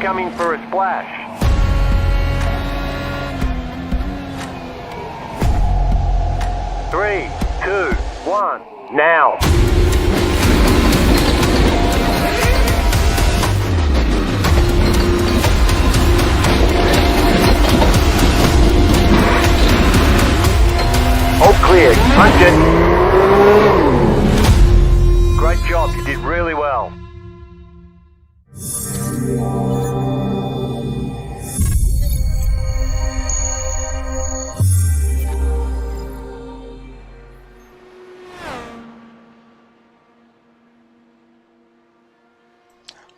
coming for a splash. Three, two, one, now. All clear. Punch it. Great job. You did really well.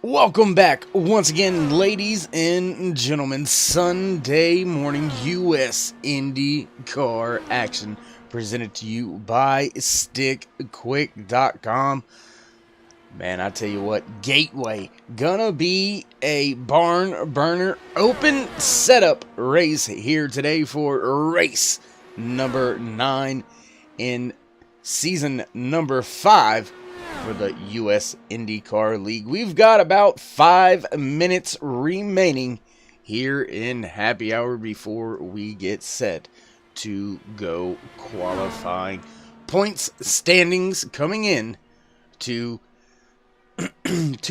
Welcome back once again, ladies and gentlemen. Sunday morning U.S. IndyCar action presented to you by StickQuik.com. Man, I tell you what, Gateway gonna be a barn burner open setup race here today for race number 9 in season number 5 for the U.S. IndyCar League. We've got about 5 minutes remaining here in happy hour before we get set to go qualifying. Points standings coming in to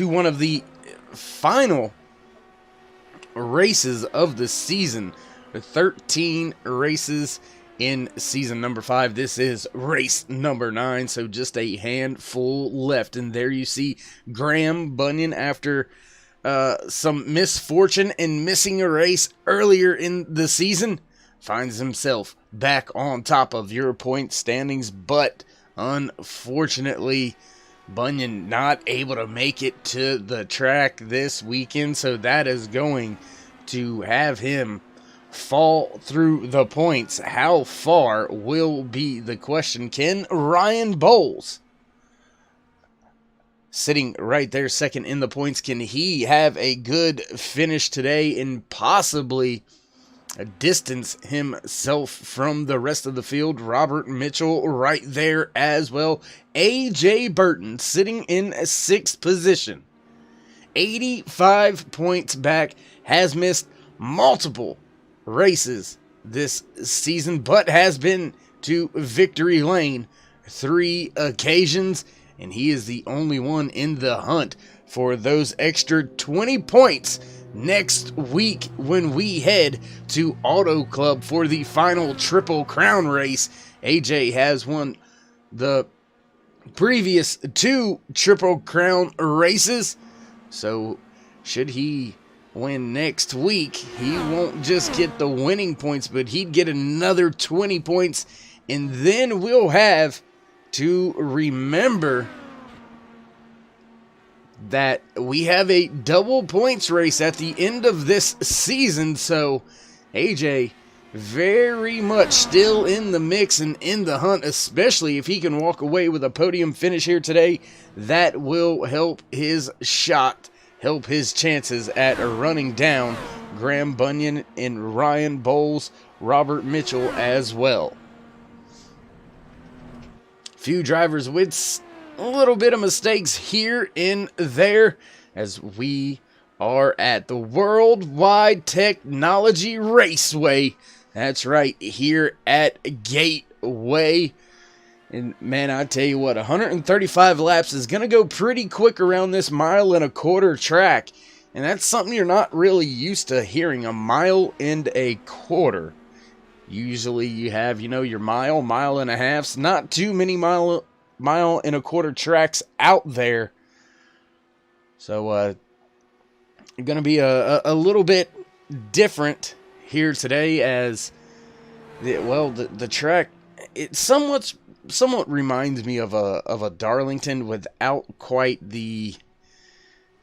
one of the final races of the season. 13 races in season number 5. This is race number 9, so just a handful left. And there you see Graham Bunyan, after some misfortune and missing a race earlier in the season, finds himself back on top of your point standings. But unfortunately, Bunyan not able to make it to the track this weekend, so that is going to have him fall through the points. How far will be the question. Can Ryan Bowles, sitting right there second in the points, can he have a good finish today and possibly distance himself from the rest of the field? Robert Mitchell right there as well. AJ Burton sitting in 6th position, 85 points back, has missed multiple races this season, but has been to victory lane 3 occasions, and he is the only one in the hunt for those extra 20 points next week when we head to Auto Club for the final Triple Crown race. AJ has won the previous 2 Triple Crown races, so should he win next week, he won't just get the winning points, but he'd get another 20 points. And then we'll have to remember that we have a double points race at the end of this season, so AJ very much still in the mix and in the hunt, especially if he can walk away with a podium finish here today. That will help his shot, help his chances at running down Graham Bunyan and Ryan Bowles, Robert Mitchell as well. Few drivers with a little bit of mistakes here and there, as we are at the Worldwide Technology Raceway. That's right, here at Gateway. And man, I tell you what, 135 laps is going to go pretty quick around this 1.25 mile track. And that's something you're not really used to hearing, 1.25 miles. Usually you have, your mile and a half. Not too many 1.25 mile tracks out there. So, going to be a little bit different here today, as the track, it somewhat reminds me of a Darlington without quite the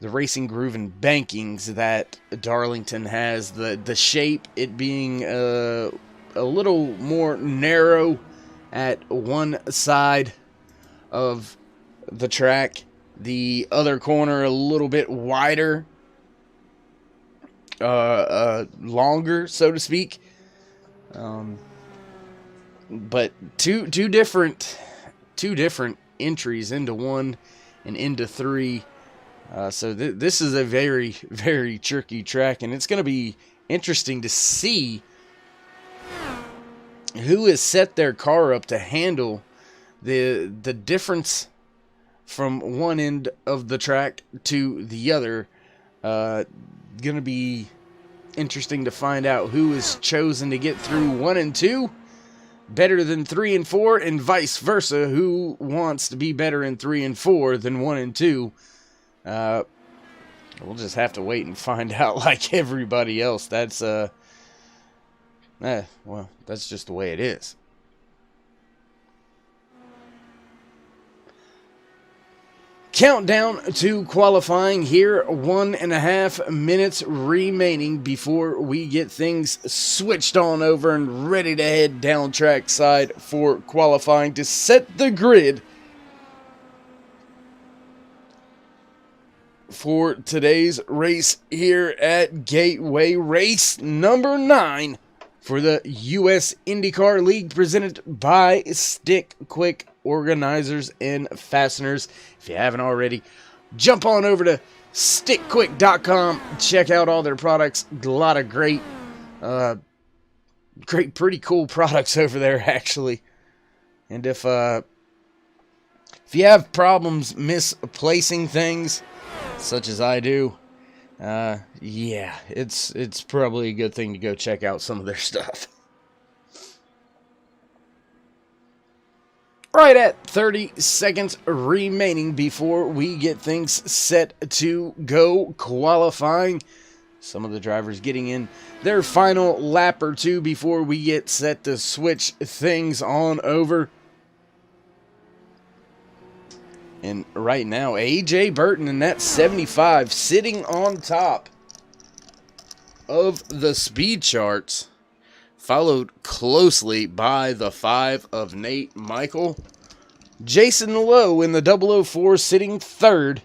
racing groove and bankings that Darlington has. The shape, it being a little more narrow at one side of the track, the other corner a little bit wider, longer, so to speak. But two different entries into 1 and into 3. So this is a very, very tricky track, and it's going to be interesting to see who has set their car up to handle the difference from one end of the track to the other. Going to be interesting to find out who is chosen to get through 1 and 2 better than 3 and 4, and vice versa, who wants to be better in 3 and 4 than 1 and 2. We'll just have to wait and find out like everybody else. That's well, that's just the way it is. Countdown to qualifying here. 1.5 minutes remaining before we get things switched on over and ready to head down track side for qualifying to set the grid for today's race here at Gateway, race number 9 for the U.S. IndyCar League, presented by StickQuik Organizers and Fasteners. If you haven't already, jump on over to StickQuik.com. Check out all their products. A lot of great, pretty cool products over there, actually. And if you have problems misplacing things, such as I do, yeah, it's probably a good thing to go check out some of their stuff. Right at 30 seconds remaining before we get things set to go qualifying. Some of the drivers getting in their final lap or two before we get set to switch things on over. And right now, AJ Burton in that 75 sitting on top of the speed charts, followed closely by the 5 of Nate Michael. Jason Lowe in the 004 sitting third.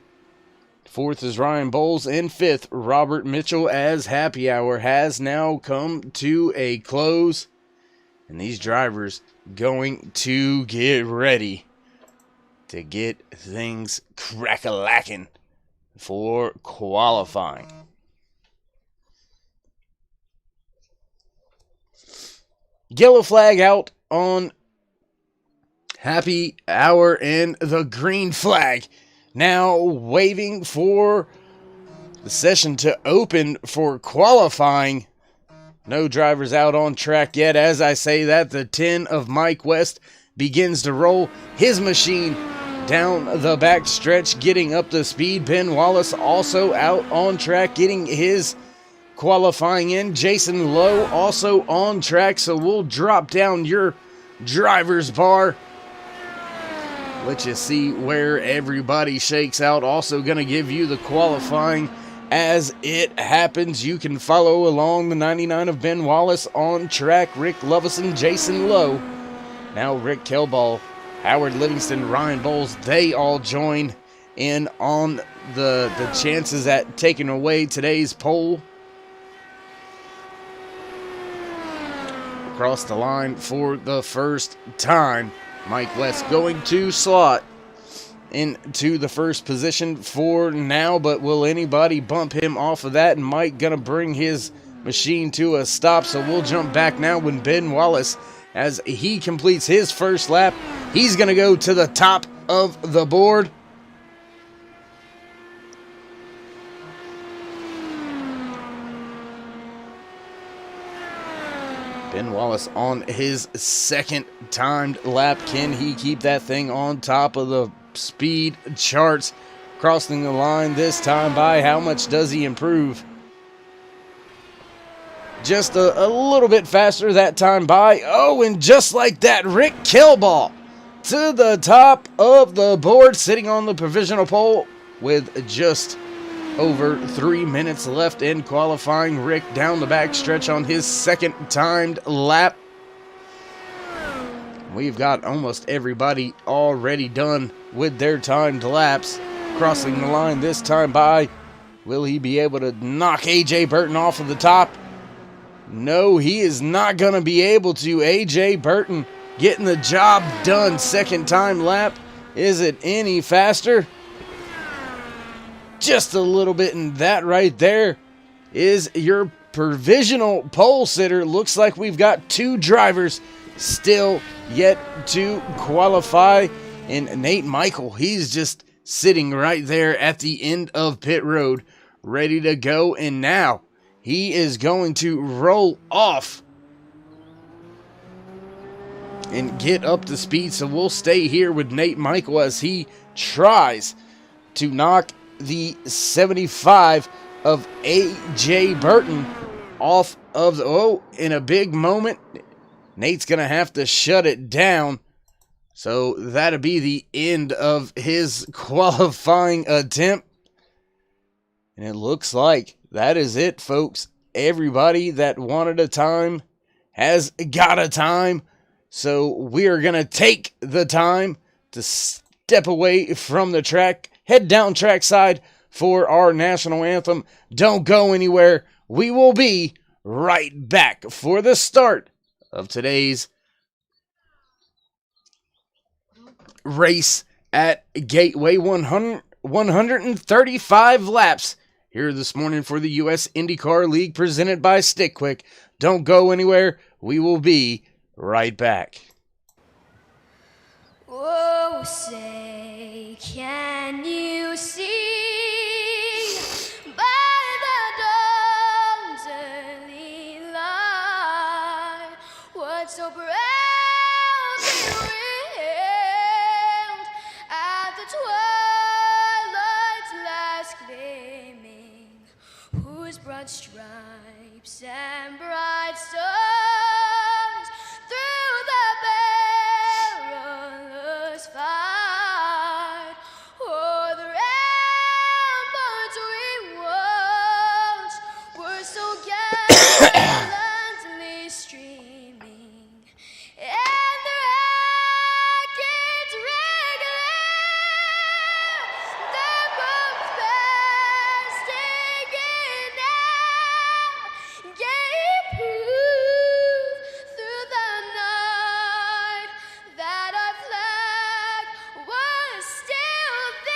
Fourth is Ryan Bowles, and fifth, Robert Mitchell, as happy hour has now come to a close. And these drivers going to get ready to get things crack-a-lacking for qualifying. Yellow flag out on happy hour, and the green flag now waving for the session to open for qualifying. No drivers out on track yet. As I say that, the 10 of Mike West begins to roll his machine down the back stretch, getting up to speed. Ben Wallace also out on track, getting his qualifying in. Jason Lowe also on track, so we'll drop down your driver's bar, let you see where everybody shakes out. Also going to give you the qualifying as it happens. You can follow along. The 99 of Ben Wallace on track. Rick Lovison, Jason Lowe. Now Rick Kelball, Howard Livingston, Ryan Bowles, they all join in on the chances at taking away today's pole. Across the line for the first time, Mike West going to slot into the first position for now, but will anybody bump him off of that? And Mike gonna bring his machine to a stop, so we'll jump back now when Ben Wallace, as he completes his first lap, he's gonna go to the top of the board. Ben Wallace on his second timed lap. Can he keep that thing on top of the speed charts? Crossing the line this time by. How much does he improve? Just a little bit faster that time by. Oh, and just like that, Rick Kelball to the top of the board, sitting on the provisional pole with just over 3 minutes left in qualifying. Rick down the back stretch on his second timed lap. We've got almost everybody already done with their timed laps. Crossing the line this time by. Will he be able to knock AJ Burton off of the top? No, he is not going to be able to. AJ Burton getting the job done. Second time lap. Is it any faster? just a little bit, and that right there is your provisional pole sitter. Looks like we've got 2 drivers still yet to qualify, and Nate Michael, he's just sitting right there at the end of pit road, ready to go, and now he is going to roll off and get up to speed. So we'll stay here with Nate Michael as he tries to knock the 75 of A.J. Burton off of the, in a big moment, Nate's going to have to shut it down. So that'll be the end of his qualifying attempt. And it looks like that is it, folks. Everybody that wanted a time has got a time. So we are going to take the time to step away from the track, head down trackside for our national anthem. Don't go anywhere. We will be right back for the start of today's race at Gateway 135 laps here this morning for the U.S. IndyCar League presented by StickQuik. Don't go anywhere. We will be right back. Oh, say, can you see by the dawn's early light what so proudly wailed at the twilight's last gleaming, whose broad stripes and bright stars through the perilous fight o'er the ramparts we watched were so gallantly streaming, and the rocket's red glare that bombs past taking out gave proof through the night that our flag was still there.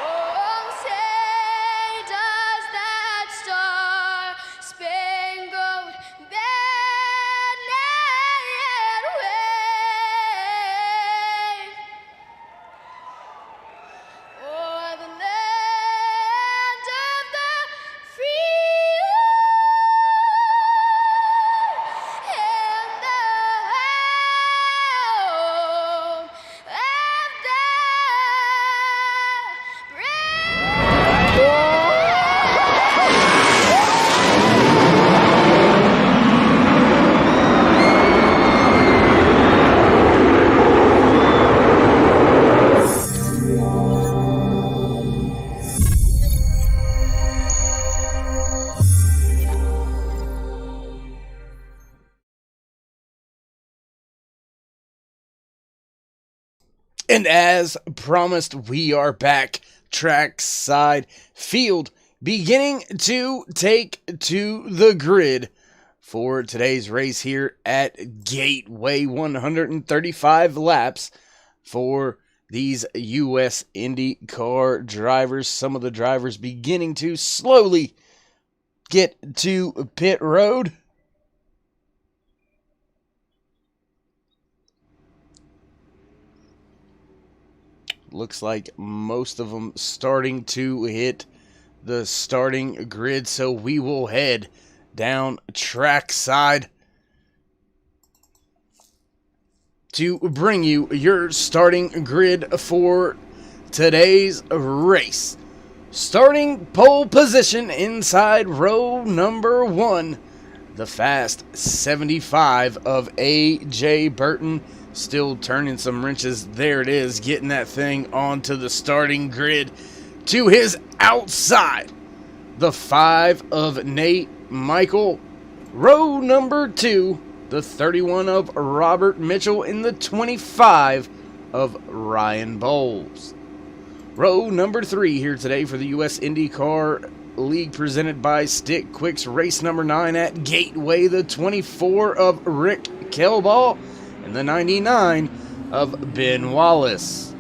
Oh, say does that star-spangled banner yet wave o'er the land of the free and the home of the And as promised, we are back trackside field, beginning to take to the grid for today's race here at Gateway 135 laps for these U.S. IndyCar drivers. Some of the drivers beginning to slowly get to pit road. Looks like most of them starting to hit the starting grid, so we will head down trackside to bring you your starting grid for today's race. Starting pole position inside row number 1, the fast 75 of A.J. Burton. Still turning some wrenches. There it is, getting that thing onto the starting grid. To his outside, the 5 of Nate Michael. Row number 2, the 31 of Robert Mitchell, and the 25 of Ryan Bowles. Row number 3 here today for the U.S. IndyCar League presented by StickQuik's race number 9 at Gateway, the 24 of Rick Kelball and the 99 of Ben Wallace.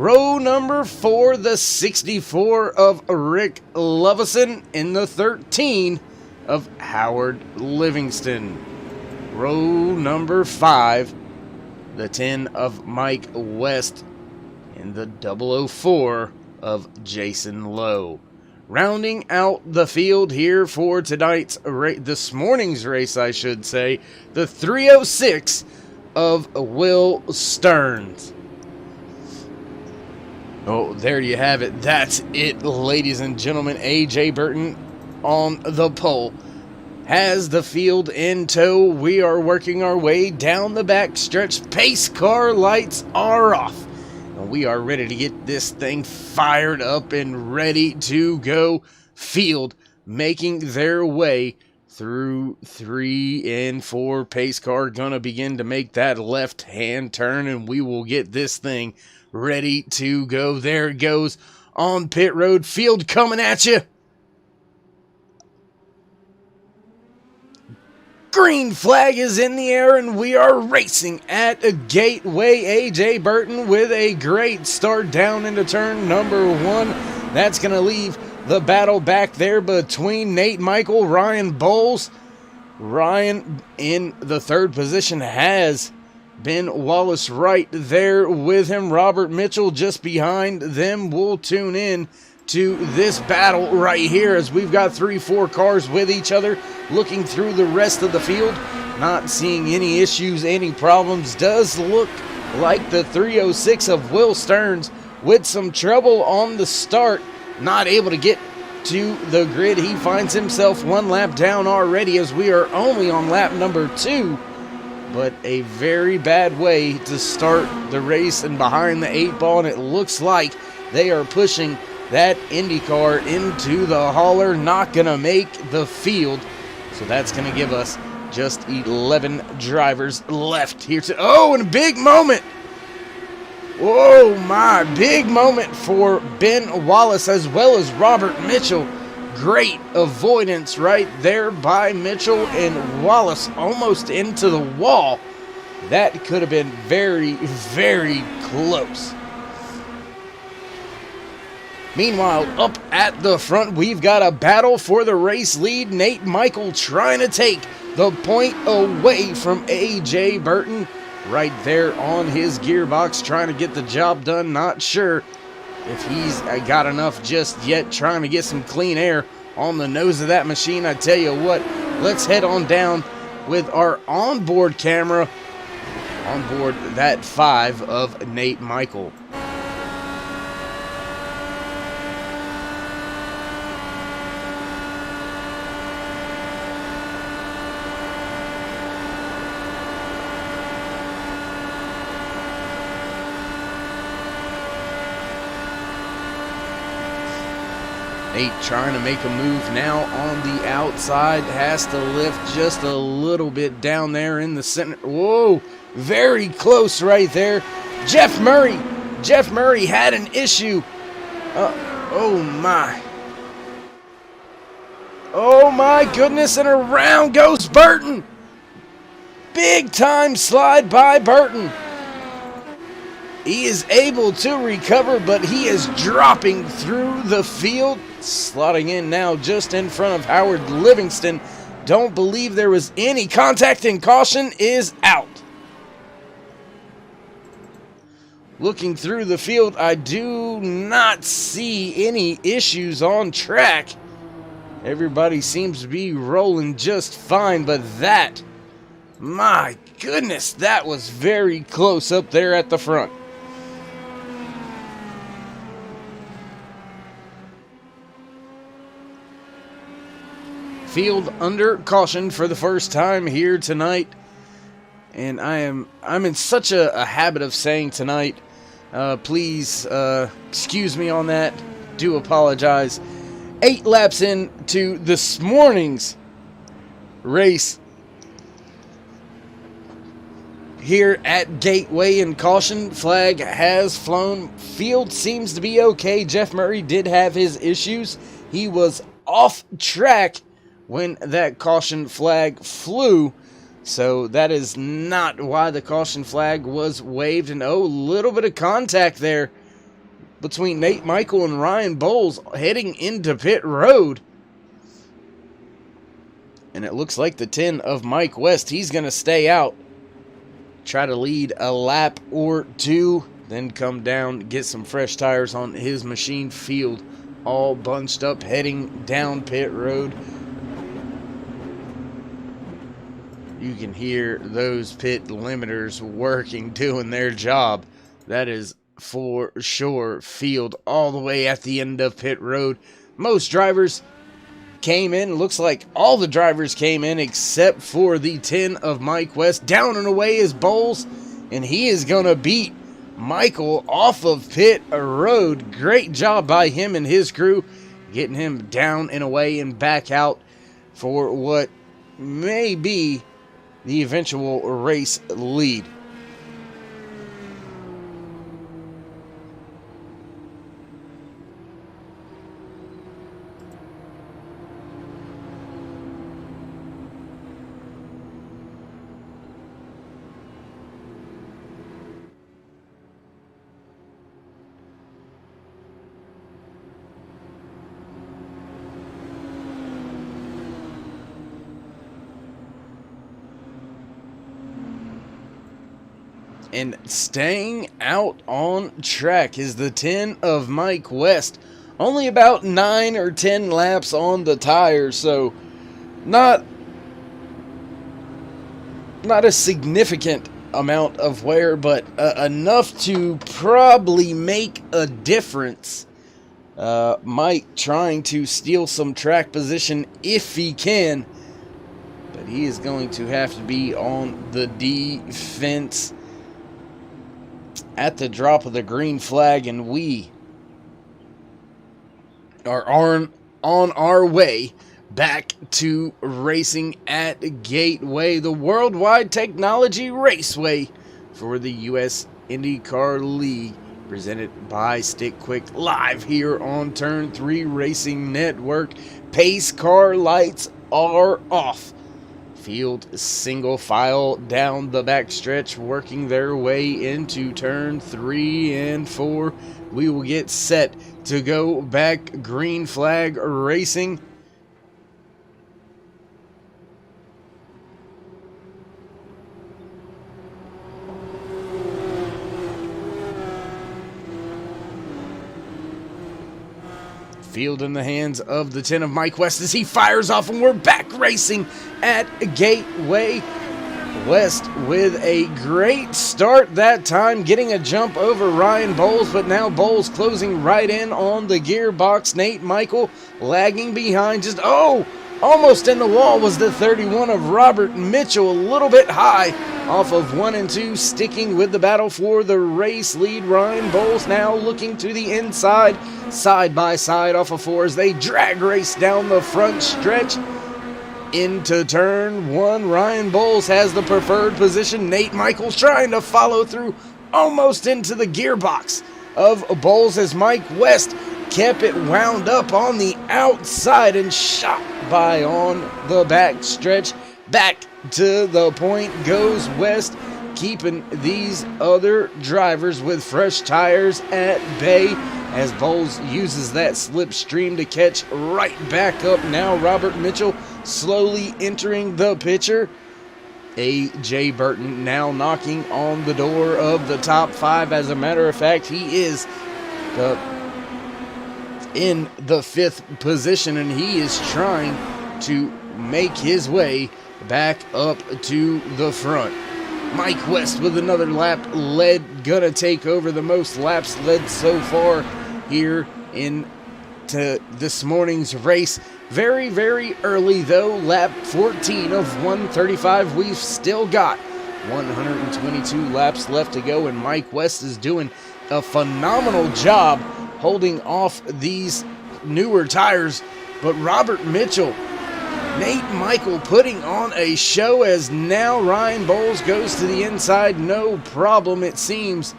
Row number 4, the 64 of Rick Lovison in the 13 of Howard Livingston. Row number 5, the 10 of Mike West in the 004 of Jason Lowe. Rounding out the field here for this morning's race, I should say, the 306 of Will Stearns. Oh, there you have it. That's it, ladies and gentlemen. A.J. Burton on the pole has the field in tow. We are working our way down the back stretch. Pace car lights are off. And we are ready to get this thing fired up and ready to go. Field making their way through 3 and 4. Pace car gonna begin to make that left-hand turn, and we will get this thing ready to go. There it goes on pit road. Field coming at you. Green flag is in the air, and we are racing at a Gateway. A.J. Burton with a great start down into turn number 1. That's going to leave the battle back there between Nate Michael, Ryan Bowles. Ryan in the 3rd position has Ben Wallace right there with him. Robert Mitchell just behind them. We'll tune in to this battle right here as we've got 3-4 cars with each other. Looking through the rest of the field, not seeing any issues, any problems. Does look like the 306 of Will Stearns with some trouble on the start, not able to get to the grid. He finds himself 1 lap down already as we are only on lap number 2. But a very bad way to start the race and behind the 8 ball, and it looks like they are pushing that IndyCar into the hauler. Not going to make the field. So that's going to give us just 11 drivers left here to... Oh, and a big moment. Oh, my. Big moment for Ben Wallace as well as Robert Mitchell. Great avoidance right there by Mitchell, and Wallace almost into the wall. That could have been very, very close. Meanwhile, up at the front, we've got a battle for the race lead. Nate Michael trying to take the point away from A.J. Burton. Right there on his gearbox, trying to get the job done. Not sure if he's got enough just yet. Trying to get some clean air on the nose of that machine. I tell you what, let's head on down with our onboard camera on board that 5 of Nate Michael. Nate trying to make a move now on the outside. Has to lift just a little bit down there in the center. Whoa, very close right there. Jeff Murray. Jeff Murray had an issue. Oh my. Oh my goodness, and around goes Burton. Big time slide by Burton. He is able to recover, but he is dropping through the field. Slotting in now just in front of Howard Livingston. Don't believe there was any contact, and caution is out. Looking through the field, I do not see any issues on track. Everybody seems to be rolling just fine, but that, my goodness, that was very close up there at the front. Field under caution for the first time here tonight, and I'm in such a habit of saying tonight. Please excuse me on that. Do apologize. 8 laps into this morning's race here at Gateway, and caution flag has flown. Field seems to be okay. Jeff Murray did have his issues. He was off track when that caution flag flew, so that is not why the caution flag was waved. And oh, a little bit of contact there between Nate Michael and Ryan Bowles heading into pit road. And it looks like the 10 of Mike West, he's going to stay out, try to lead a lap or two, then come down, get some fresh tires on his machine field, all bunched up, heading down pit road. You can hear those pit limiters working, doing their job. That is for sure. Field all the way at the end of pit road. Most drivers came in. Looks like all the drivers came in except for the 10 of Mike West. Down and away is Bowles, and he is going to beat Michael off of pit road. Great job by him and his crew, getting him down and away and back out for what may be the eventual race lead. And staying out on track is the 10 of Mike West. Only about 9 or 10 laps on the tires, so not a significant amount of wear, but enough to probably make a difference. Mike trying to steal some track position if he can, but he is going to have to be on the defense at the drop of the green flag, and we are on our way back to racing at Gateway, the Worldwide Technology Raceway for the U.S. IndyCar League, presented by StickQuik, live here on Turn 3 Racing Network. Pace car lights are off. Field single file down the backstretch, working their way into turn 3 and 4. We will get set to go back green flag racing. Field in the hands of the 10 of Mike West as he fires off, and we're back racing at Gateway. West with a great start that time, getting a jump over Ryan Bowles, but now Bowles closing right in on the gearbox. Nate Michael lagging behind, just almost in the wall was the 31 of Robert Mitchell, a little bit high off of 1 and 2, sticking with the battle for the race lead. Ryan Bowles now looking to the inside, side by side off of 4 as they drag race down the front stretch into turn 1. Ryan Bowles has the preferred position. Nate Michaels trying to follow through almost into the gearbox of Bowles as Mike West kept it wound up on the outside and shot by on the back stretch. Back to the point goes West, keeping these other drivers with fresh tires at bay as Bowles uses that slipstream to catch right back up. Now Robert Mitchell slowly entering the picture. A.J. Burton now knocking on the door of the top 5. As a matter of fact, he is in the 5th position, and he is trying to make his way back up to the front. Mike West with another lap led, gonna take over the most laps led so far here into this morning's race. Very, very early though, lap 14 of 135. We've still got 122 laps left to go, and Mike West is doing a phenomenal job holding off these newer tires. But Robert Mitchell, Nate Michael putting on a show as now Ryan Bowles goes to the inside. No problem, it seems.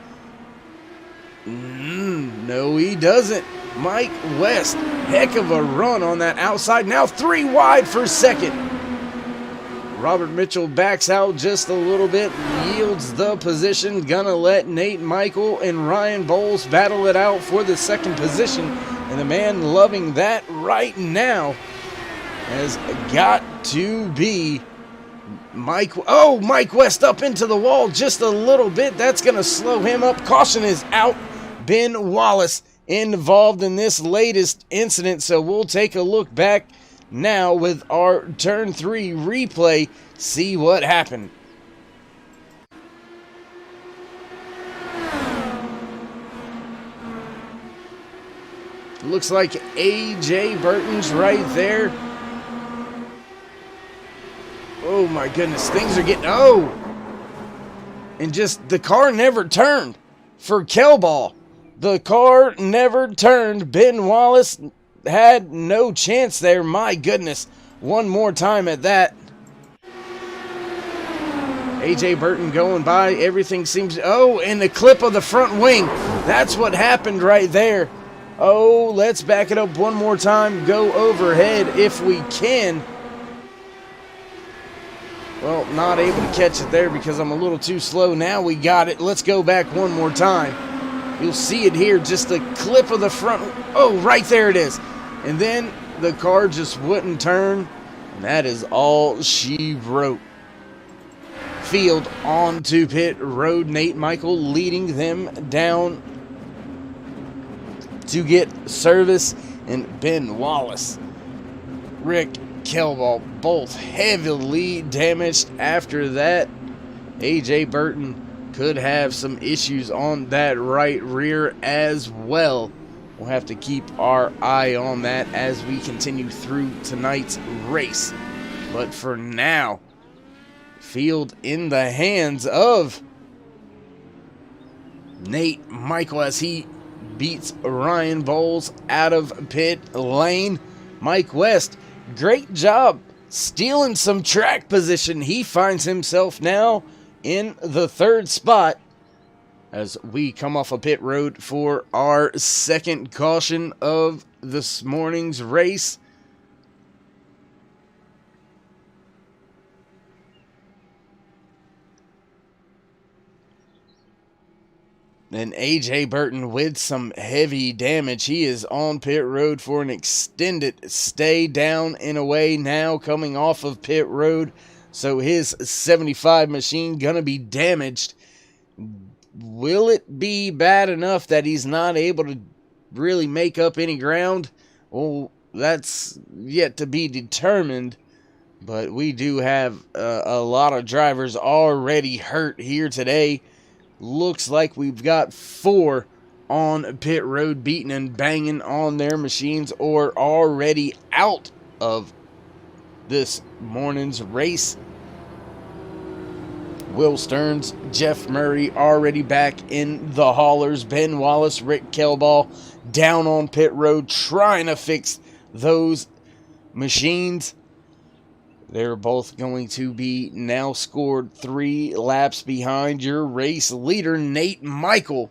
No, he doesn't. Mike West, heck of a run on that outside. Now 3 wide for second. Robert Mitchell backs out just a little bit, yields the position, gonna let Nate Michael and Ryan Bowles battle it out for the second position. And the man loving that right now has got to be Mike. Oh, Mike West up into the wall just a little bit. That's gonna slow him up. Caution is out. Ben Wallace involved in this latest incident, so we'll take a look back now with our turn 3 replay, see what happened. Looks like AJ Burton's right there. Oh my goodness, things are getting, and just the car never turned for Kelball. The car never turned. Ben Wallace had no chance there. My goodness. One more time at that. AJ Burton going by. Everything seems... Oh, and the clip of the front wing. That's what happened right there. Oh, let's back it up one more time. Go overhead if we can. Well, not able to catch it there because I'm a little too slow. Now we got it. Let's go back one more time. You'll see it here, just a clip of the front. Oh, right there it is. And then the car just wouldn't turn. And that is all she wrote. Field onto pit road. Nate Michael leading them down to get service. And Ben Wallace, Rick Kelball, both heavily damaged after that. AJ Burton could have some issues on that right rear as well. We'll have to keep our eye on that as we continue through tonight's race. But for now, field in the hands of Nate Michael as he beats Ryan Bowles out of pit lane. Mike West, great job stealing some track position. He finds himself now in the third spot as we come off a pit road for our second caution of this morning's race. And AJ Burton with some heavy damage. He is on pit road for an extended stay down and away now coming off of pit road. So his 75 machine gonna be damaged. Will it be bad enough that he's not able to really make up any ground? Well, that's yet to be determined. But we do have a lot of drivers already hurt here today. Looks like we've got 4 on pit road beating and banging on their machines or already out of this morning's race. Will Stearns, Jeff Murray already back in the haulers. Ben Wallace, Rick Kelball down on pit road trying to fix those machines. They're both going to be now scored 3 laps behind your race leader, Nate Michael,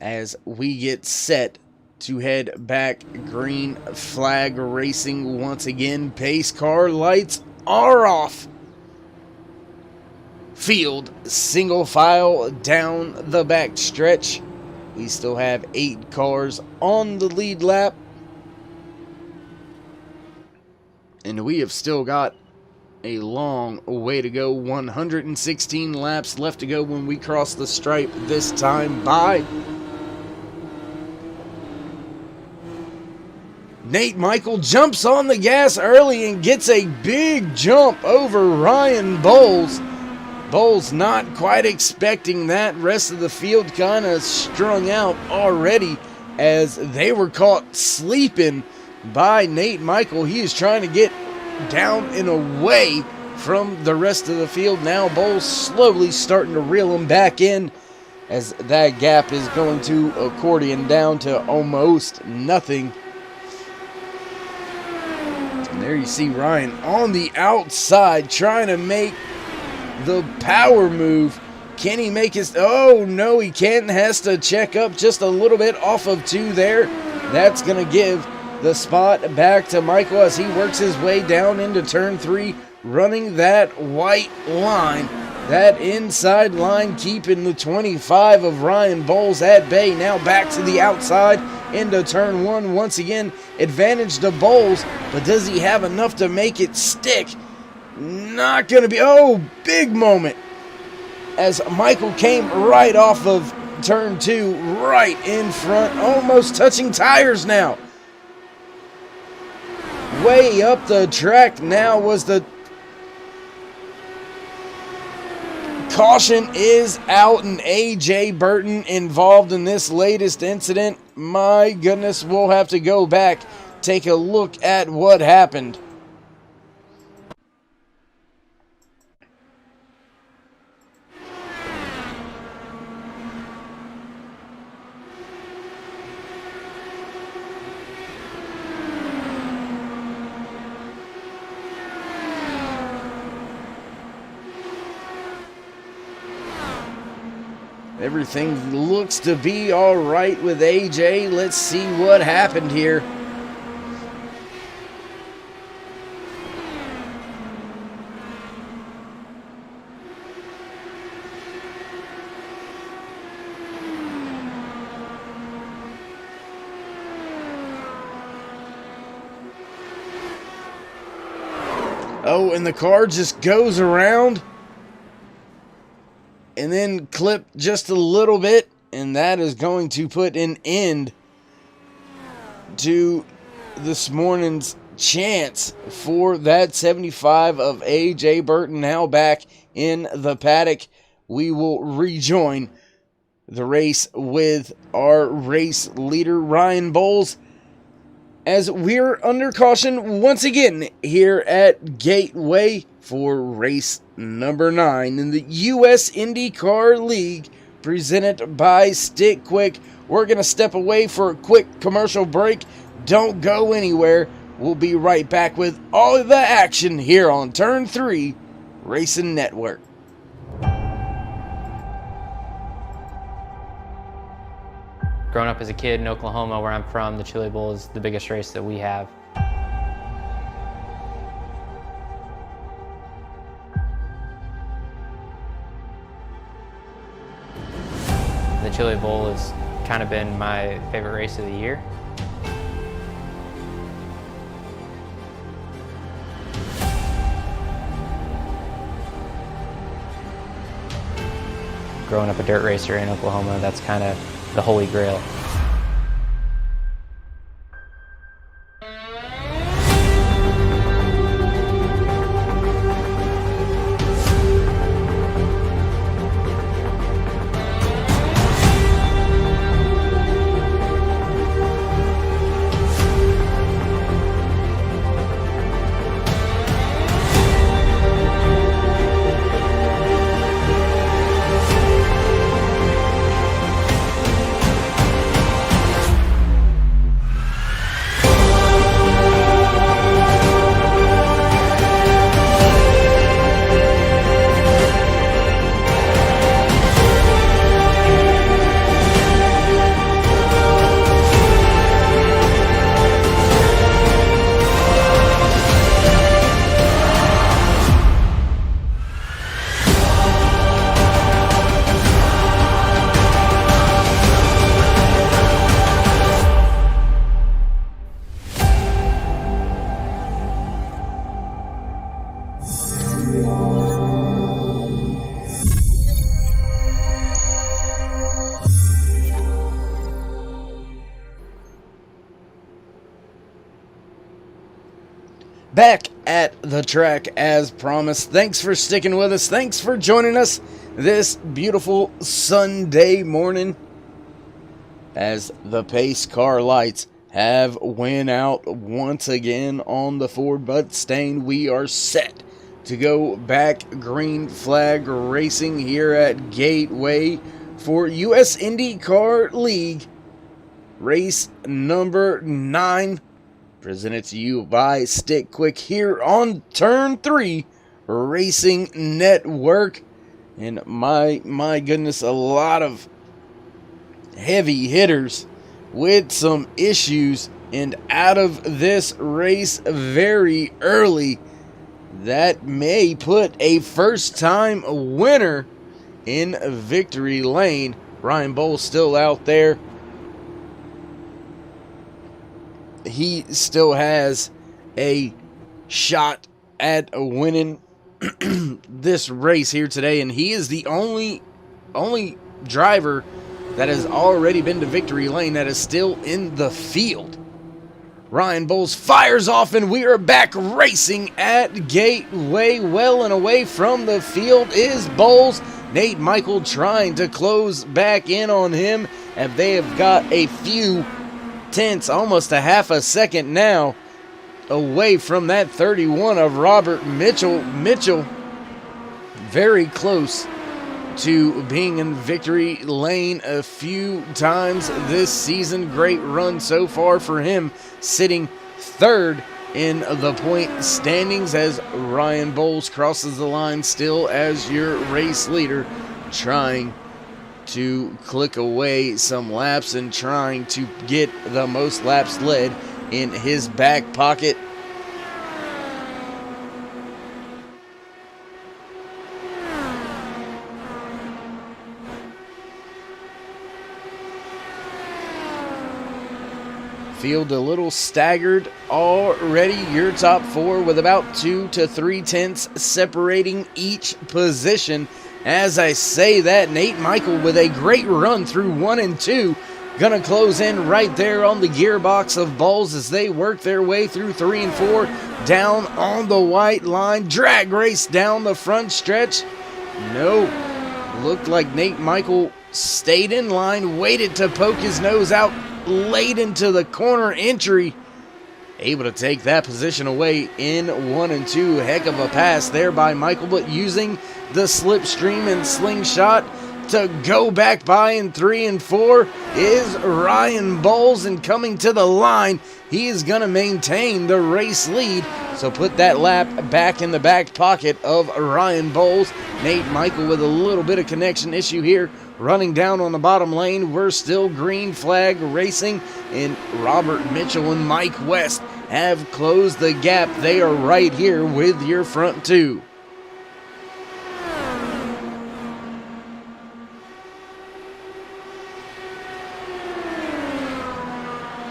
as we get set to head back. Green flag racing once again. Pace car lights are off. Field single file down the back stretch. We still have 8 cars on the lead lap. And we have still got a long way to go. 116 laps left to go when we cross the stripe this time by. Nate Michael jumps on the gas early and gets a big jump over Ryan Bowles. Bowles not quite expecting that. Rest of the field kind of strung out already as they were caught sleeping by Nate Michael. He is trying to get down and away from the rest of the field. Now Bowles slowly starting to reel him back in as that gap is going to accordion down to almost nothing. And there you see Ryan on the outside trying to make the power move. Can he make his... Oh, no, he can't. Has to check up just a little bit off of 2 there. That's going to give the spot back to Michael as he works his way down into turn 3. running that white line, that inside line, keeping the 25 of Ryan Bowles at bay. Now back to the outside into turn 1. Once again, advantage to Bowles, but does he have enough to make it stick? Not going to be. Oh, big moment as Michael came right off of turn 2, right in front, almost touching tires now. Way up the track now was the caution is out, and AJ Burton involved in this latest incident. My goodness, we'll have to go back, take a look at what happened. Everything looks to be all right with AJ. Let's see what happened here. Oh, and the car just goes around and then clip just a little bit, and that is going to put an end to this morning's chance for that 75 of AJ Burton. Now back in the paddock, we will rejoin the race with our race leader, Ryan Bowles, as we're under caution once again here at Gateway for race number 9 in the U.S. IndyCar League, presented by StickQuik. We're going to step away for a quick commercial break. Don't go anywhere. We'll be right back with all of the action here on Turn 3 Racing Network. Growing up as a kid in Oklahoma, where I'm from, the Chili Bowl is the biggest race that we have. The Chili Bowl has kind of been my favorite race of the year. Growing up a dirt racer in Oklahoma, that's kind of the holy grail. Back at the track as promised. Thanks for sticking with us. Thanks for joining us this beautiful Sunday morning as the pace car lights have went out once again on the Ford Mustang. We are set to go back green flag racing here at Gateway for U.S. IndyCar League race number 9. Presented to you by StickQuik here on Turn 3 Racing Network. And my goodness, a lot of heavy hitters with some issues and out of this race very early that may put a first-time winner in victory lane. Ryan Bowles still out there. He still has a shot at winning this race here today, and he is the only driver that has already been to victory lane that is still in the field. Ryan Bowles fires off, and we are back racing at Gateway. Well and away from the field is Bowles. Nate Michael trying to close back in on him, and they have got a few tenths, almost a half a second now, away from that 31 of Robert Mitchell. Mitchell very close to being in victory lane a few times this season. Great run so far for him, sitting third in the point standings as Ryan Bowles crosses the line still as your race leader, trying to click away some laps and trying to get the most laps led in his back pocket. Field a little staggered already. Your top four with about 2 to 3 tenths separating each position. As I say that, Nate Michael with a great run through 1 and 2. Gonna close in right there on the gearbox of Bowles as they work their way through 3 and 4. Down on the white line. Drag race down the front stretch. No. Looked like Nate Michael stayed in line, waited to poke his nose out late into the corner entry. Able to take that position away in 1 and 2. Heck of a pass there by Michael, but using the slipstream and slingshot to go back by in 3 and 4 is Ryan Bowles, and coming to the line, he is going to maintain the race lead. So put that lap back in the back pocket of Ryan Bowles. Nate Michael with a little bit of connection issue here, running down on the bottom lane. We're still green flag racing, and Robert Mitchell and Mike West have closed the gap. They are right here with your front two.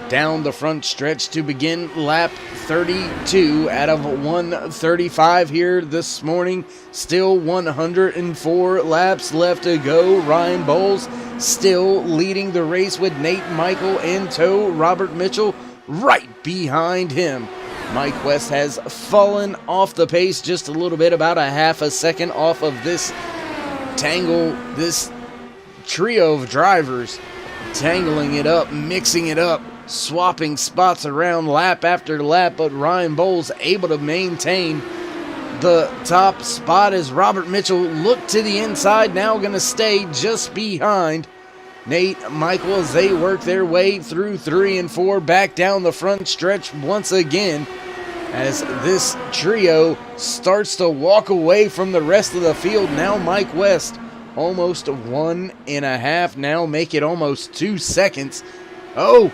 Down the front stretch to begin lap 32 out of 135 here this morning. Still 104 laps left to go. Ryan Bowles still leading the race with Nate Michael in tow. Robert Mitchell right behind him. Mike West has fallen off the pace just a little bit, about a half a second off of this tangle, this trio of drivers tangling it up, mixing it up, swapping spots around lap after lap, but Ryan Bowles able to maintain the top spot as Robert Mitchell looked to the inside, now going to stay just behind Nate Michael as they work their way through 3 and 4, back down the front stretch once again as this trio starts to walk away from the rest of the field. Now Mike West almost 1.5, now make it almost 2 seconds. Oh,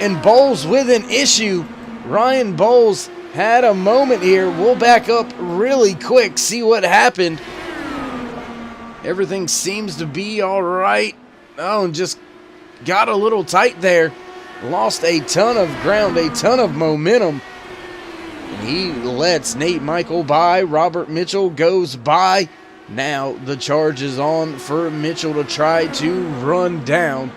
and Bowles with an issue. Ryan Bowles had a moment here. We'll back up really quick, see what happened. Everything seems to be all right. Oh, and just got a little tight there. Lost a ton of ground, a ton of momentum. And he lets Nate Michael by. Robert Mitchell goes by. Now the charge is on for Mitchell to try to run down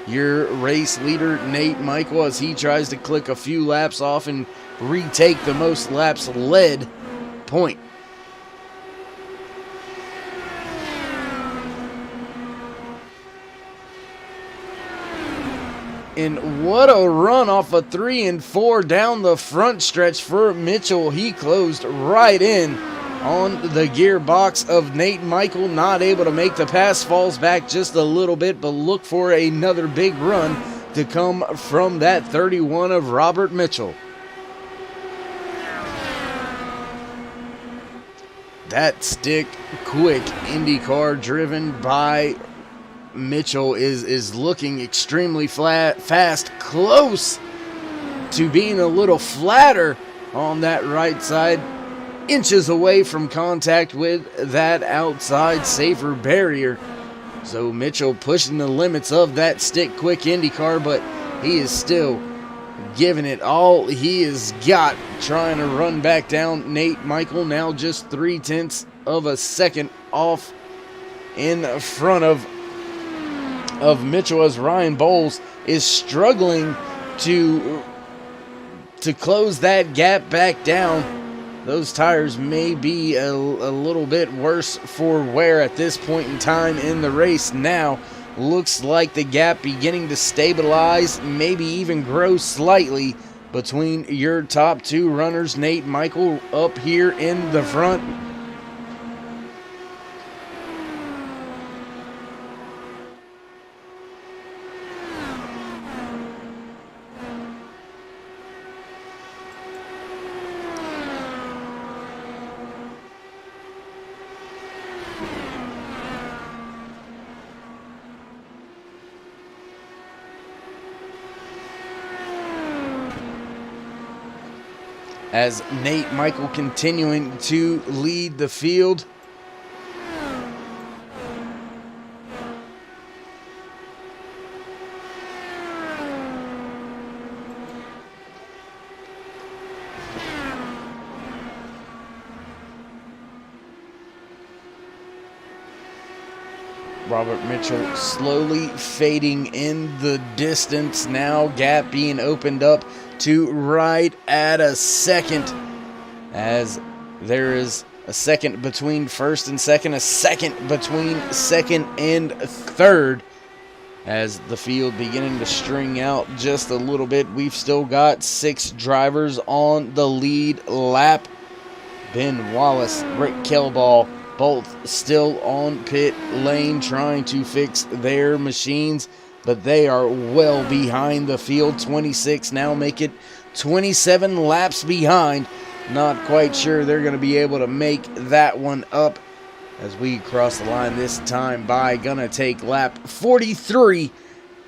your race leader, Nate Michael, as he tries to click a few laps off and retake the most laps led point. And what a run off a 3 and 4 down the front stretch for Mitchell. He closed right in on the gearbox of Nate Michael, not able to make the pass, falls back just a little bit, but look for another big run to come from that 31 of Robert Mitchell. That StickQuik IndyCar driven by Mitchell is looking extremely fast, close to being a little flatter on that right side. inches away from contact with that outside safer barrier. So Mitchell pushing the limits of that StickQuik IndyCar, but he is still giving it all he has got, trying to run back down Nate Michael, now just 0.3 of a second off in front of Mitchell, as Ryan Bowles is struggling to close that gap back down. Those tires may be a little bit worse for wear at this point in time in the race. Now looks like the gap beginning to stabilize, maybe even grow slightly between your top two runners. Nate Michael up here in the front. As Nate Michael continuing to lead the field. Robert Mitchell slowly fading in the distance now. Gap being opened up to right at a second, as there is a second between first and second, a second between second and third, as the field beginning to string out just a little bit. We've still got 6 drivers on the lead lap. Ben Wallace, Rick Kelball, both still on pit lane trying to fix their machines, but they are well behind the field. 26 now, make it 27 laps behind. Not quite sure they're going to be able to make that one up as we cross the line this time by. Gonna take lap 43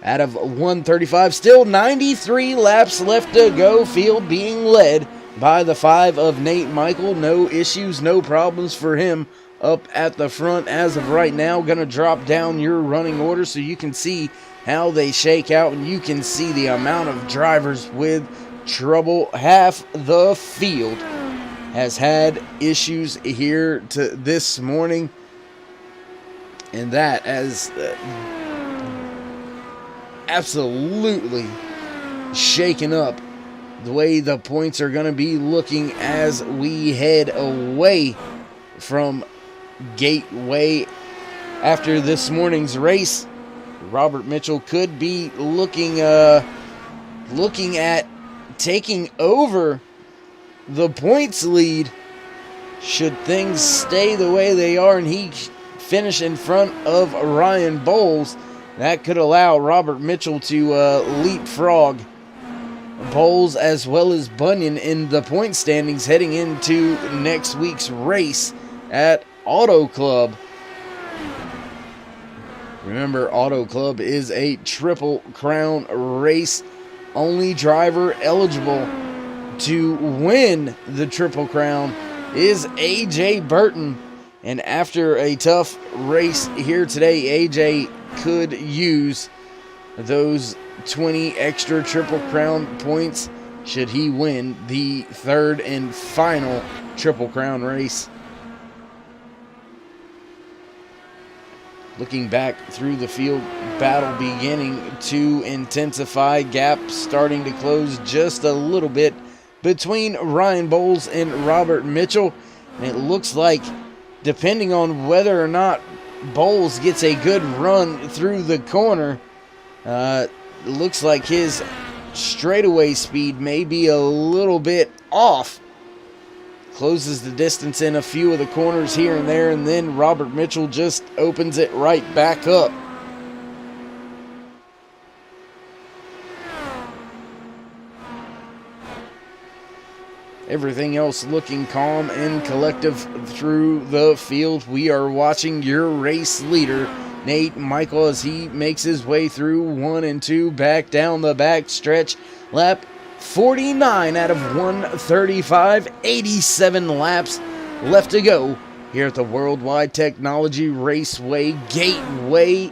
out of 135. Still 93 laps left to go. Field being led by the 5 of Nate Michael. No issues, no problems for him up at the front as of right now. Gonna drop down your running order so you can see how they shake out, and you can see the amount of drivers with trouble. Half the field has had issues here to this morning, and that has absolutely shaken up the way the points are going to be looking as we head away from Gateway after this morning's race. Robert Mitchell could be looking at taking over the points lead should things stay the way they are and he finish in front of Ryan Bowles. That could allow Robert Mitchell to leapfrog Bowles as well as Bunyan in the point standings heading into next week's race at Auto Club. Remember, Auto Club is a Triple Crown race. Only driver eligible to win the Triple Crown is AJ Burton. And after a tough race here today, AJ could use those 20 extra Triple Crown points should he win the third and final Triple Crown race. Looking back through the field, battle beginning to intensify. Gap starting to close just a little bit between Ryan Bowles and Robert Mitchell. And it looks like, depending on whether or not Bowles gets a good run through the corner, it looks like his straightaway speed may be a little bit off. Closes the distance in a few of the corners here and there, and then Robert Mitchell just opens it right back up. Everything else looking calm and collective through the field. We are watching your race leader, Nate Michael, as he makes his way through 1 and 2 back down the back stretch. Lap 49 out of 135, 87 laps left to go here at the Worldwide Technology Raceway Gateway.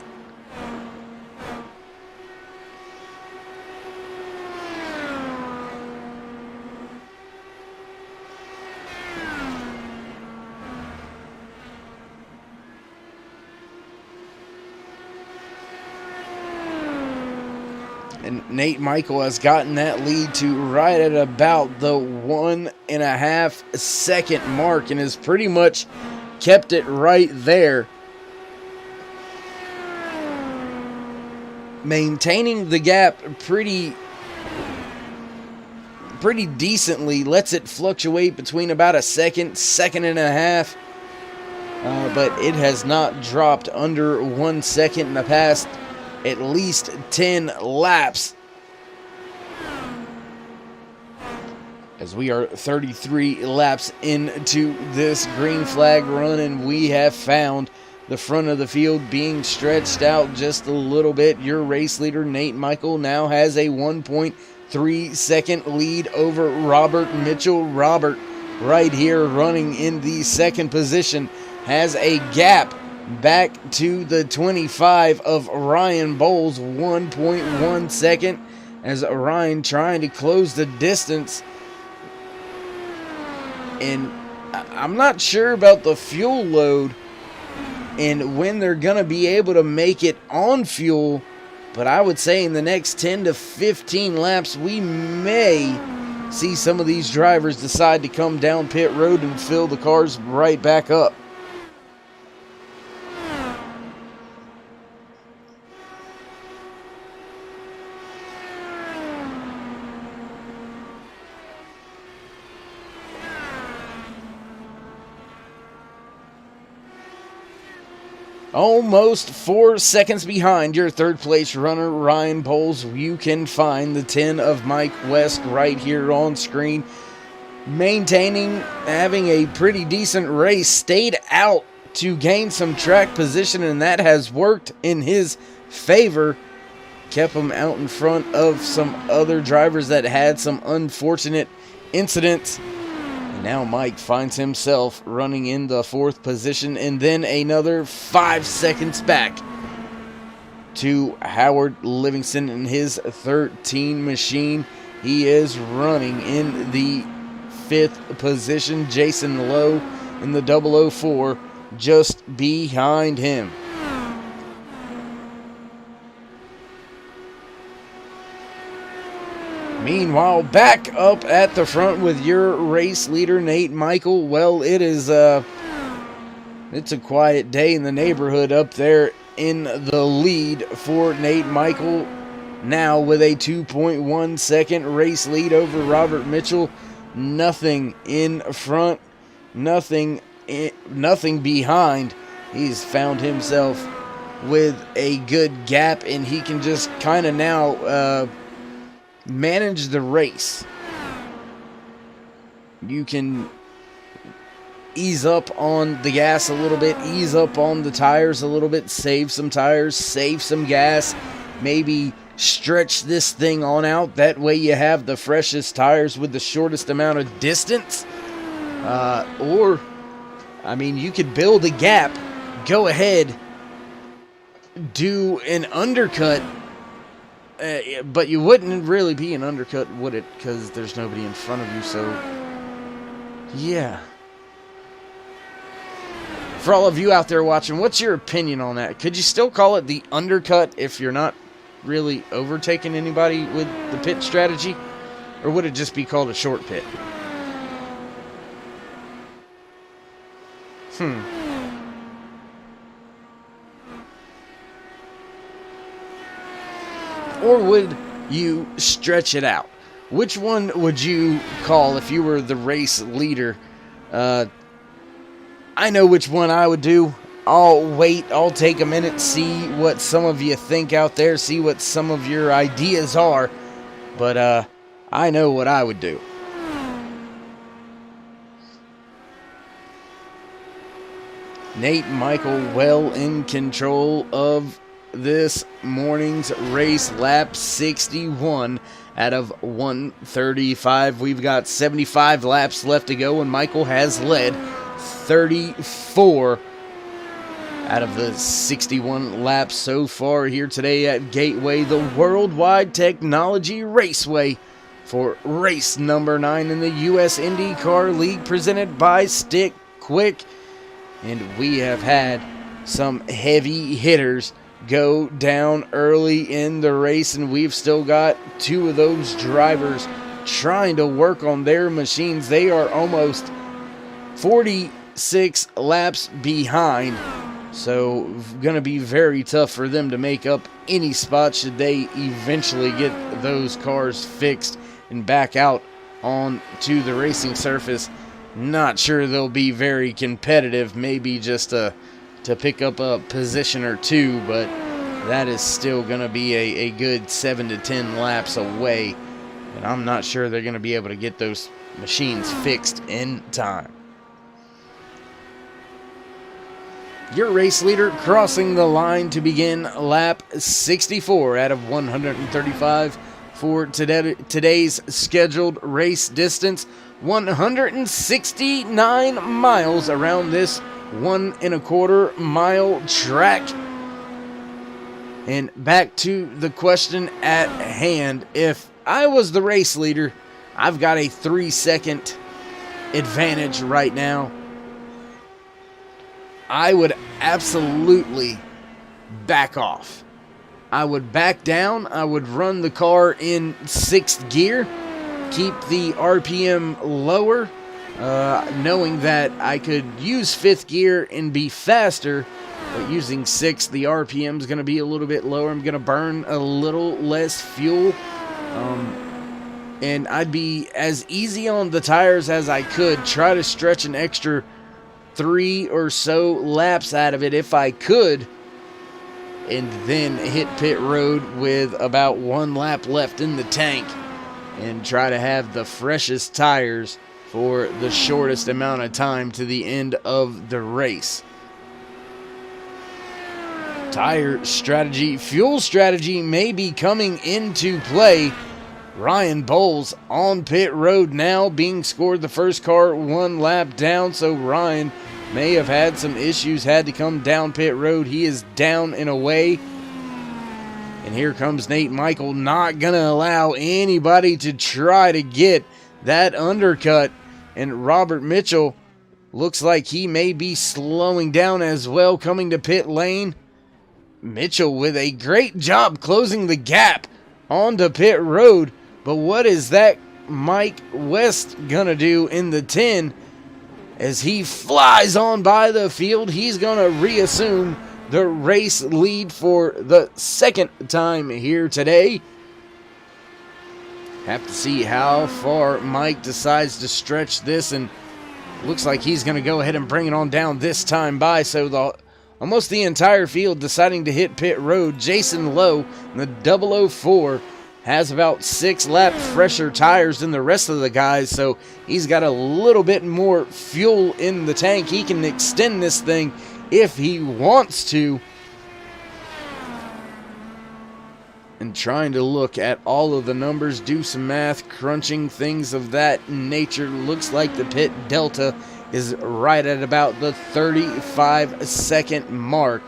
And Nate Michael has gotten that lead to right at about the 1.5 second mark and has pretty much kept it right there. Maintaining the gap pretty decently, lets it fluctuate between about a second and a half. But it has not dropped under 1 second in the past at least 10 laps. As we are 33 laps into this green flag run, and we have found the front of the field being stretched out just a little bit. Your race leader, Nate Michael, now has a 1.3 second lead over Robert Mitchell. Robert, right here running in the second position, has a gap back to the 25 of Ryan Bowles, 1.1 second, as Ryan trying to close the distance. And I'm not sure about the fuel load and when they're going to be able to make it on fuel, but I would say in the next 10 to 15 laps, we may see some of these drivers decide to come down pit road and fill the cars right back up. Almost 4 seconds behind your third place runner, Ryan Bowles. You can find the 10 of Mike West right here on screen. Maintaining, having a pretty decent race, stayed out to gain some track position, and that has worked in his favor. Kept him out in front of some other drivers that had some unfortunate incidents. Now Mike finds himself running in the fourth position, and then another 5 seconds back to Howard Livingston in his 13 machine. He is running in the fifth position. Jason Lowe in the 004 just behind him. Meanwhile, back up at the front with your race leader, Nate Michael. Well, it's a quiet day in the neighborhood up there in the lead for Nate Michael. Now with a 2.1 second race lead over Robert Mitchell. Nothing in front, nothing behind. He's found himself with a good gap, and he can just kind of now manage the race. You can ease up on the gas a little bit, ease up on the tires a little bit, save some tires, save some gas, maybe stretch this thing on out. That way you have the freshest tires with the shortest amount of distance. Or, I mean, you could build a gap, go ahead, do an undercut. But you wouldn't really be an undercut, would it? Because there's nobody in front of you, so yeah. For all of you out there watching, what's your opinion on that? Could you still call it the undercut if you're not really overtaking anybody with the pit strategy? Or would it just be called a short pit? Or would you stretch it out? Which one would you call if you were the race leader? I know which one I would do. I'll wait. I'll take a minute, see what some of you think out there, see what some of your ideas are. But I know what I would do. Nate Michael well in control of this morning's race, lap 61 out of 135. We've got 75 laps left to go, and Michael has led 34 out of the 61 laps so far here today at Gateway, the Worldwide Technology Raceway, for race number 9 in the U.S. IndyCar League, presented by StickQuik. And we have had some heavy hitters go down early in the race, and we've still got 2 of those drivers trying to work on their machines. They are almost 46 laps behind, so going to be very tough for them to make up any spots should they eventually get those cars fixed and back out onto the racing surface. Not sure they'll be very competitive, maybe just to pick up a position or 2, but that is still going to be a good 7 to 10 laps away, and I'm not sure they're going to be able to get those machines fixed in time. Your race leader crossing the line to begin lap 64 out of 135 for today's scheduled race distance. 169 miles around this 1 1/4 mile track. And back to the question at hand. If I was the race leader, I've got a 3-second advantage right now. I would absolutely back off. I would back down. I would run the car in 6th gear, keep the RPM lower, knowing that I could use 5th gear and be faster, but using 6th, the RPM is going to be a little bit lower. I'm going to burn a little less fuel, and I'd be as easy on the tires as I could, try to stretch an extra 3 or so laps out of it if I could, and then hit pit road with about 1 lap left in the tank and try to have the freshest tires for the shortest amount of time to the end of the race. Tire strategy, fuel strategy may be coming into play. Ryan Bowles on pit road now, being scored the first car 1 lap down, so Ryan may have had some issues, had to come down pit road. He is down and away. And here comes Nate Michael, not going to allow anybody to try to get that undercut. And Robert Mitchell looks like he may be slowing down as well, coming to pit lane. Mitchell with a great job closing the gap onto pit road. But what is that Mike West going to do in the 10? As he flies on by the field, he's going to reassume the race lead for the 2nd time here today. Have to see how far Mike decides to stretch this, and looks like he's going to go ahead and bring it on down this time by. So almost the entire field deciding to hit pit road. Jason Lowe in the 004 has about 6 lap fresher tires than the rest of the guys, so he's got a little bit more fuel in the tank. He can extend this thing if he wants to. And trying to look at all of the numbers, do some math, crunching, things of that nature. Looks like the pit delta is right at about the 35-second mark.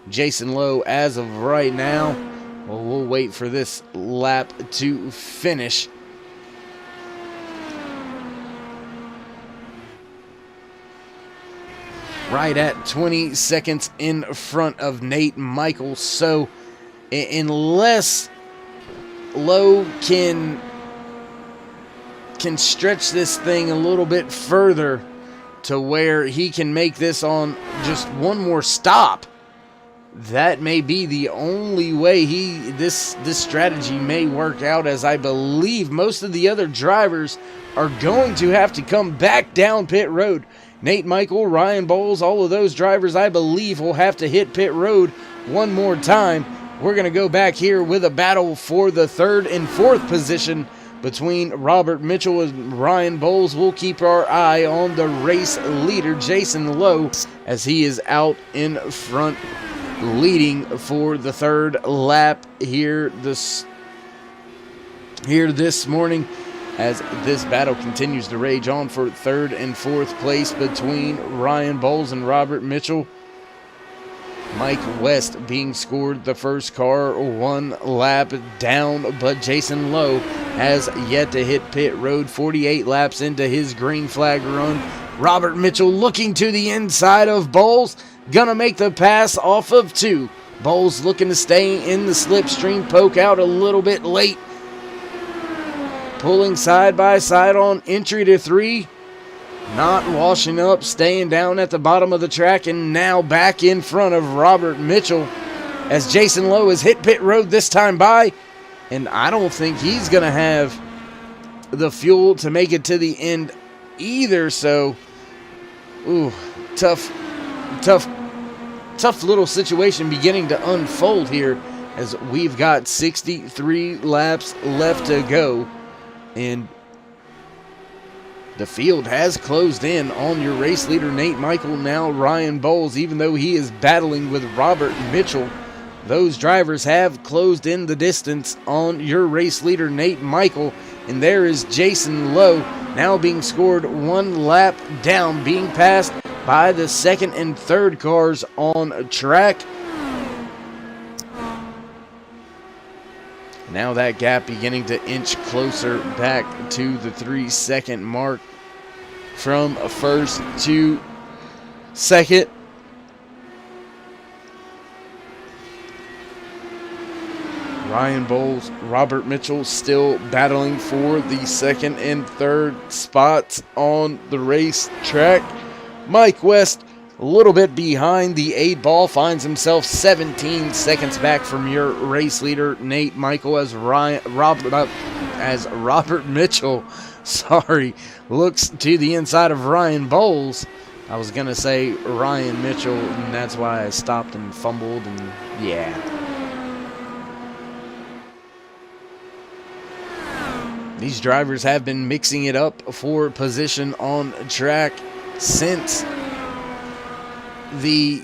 Jason Lowe, as of right now, well, we'll wait for this lap to finish. Right at 20 seconds in front of Nate Michael. So unless Lowe can stretch this thing a little bit further to where he can make this on just one more stop, that may be the only way this strategy may work out, as I believe most of the other drivers are going to have to come back down pit road. Nate Michael, Ryan Bowles, all of those drivers, I believe, will have to hit pit road one more time. We're going to go back here with a battle for the 3rd and 4th position between Robert Mitchell and Ryan Bowles. We'll keep our eye on the race leader, Jason Lowe, as he is out in front, leading for the 3rd lap here this morning. as this battle continues to rage on for third and fourth place between Ryan Bowles and Robert Mitchell. Mike West being scored the first car 1 lap down, but Jason Lowe has yet to hit pit road 48 laps into his green flag run. Robert Mitchell looking to the inside of Bowles, gonna make the pass off of 2. Bowles looking to stay in the slipstream, poke out a little bit late. Pulling side by side on entry to 3. Not washing up, staying down at the bottom of the track, and now back in front of Robert Mitchell as Jason Lowe has hit pit road this time by. And I don't think he's going to have the fuel to make it to the end either. So, tough little situation beginning to unfold here as we've got 63 laps left to go. And the field has closed in on your race leader, Nate Michael, now Ryan Bowles. Even though he is battling with Robert Mitchell, those drivers have closed in the distance on your race leader, Nate Michael. And there is Jason Lowe, now being scored 1 lap down, being passed by the second and third cars on track. Now that gap beginning to inch closer back to the 3-second mark from first to second. Ryan Bowles, Robert Mitchell still battling for the second and third spots on the race track. Mike West, a little bit behind the 8 ball, finds himself 17 seconds back from your race leader, Nate Michael, as Robert Mitchell, looks to the inside of Ryan Bowles. I was going to say Ryan Mitchell, and that's why I stopped and fumbled, and yeah. These drivers have been mixing it up for position on track since the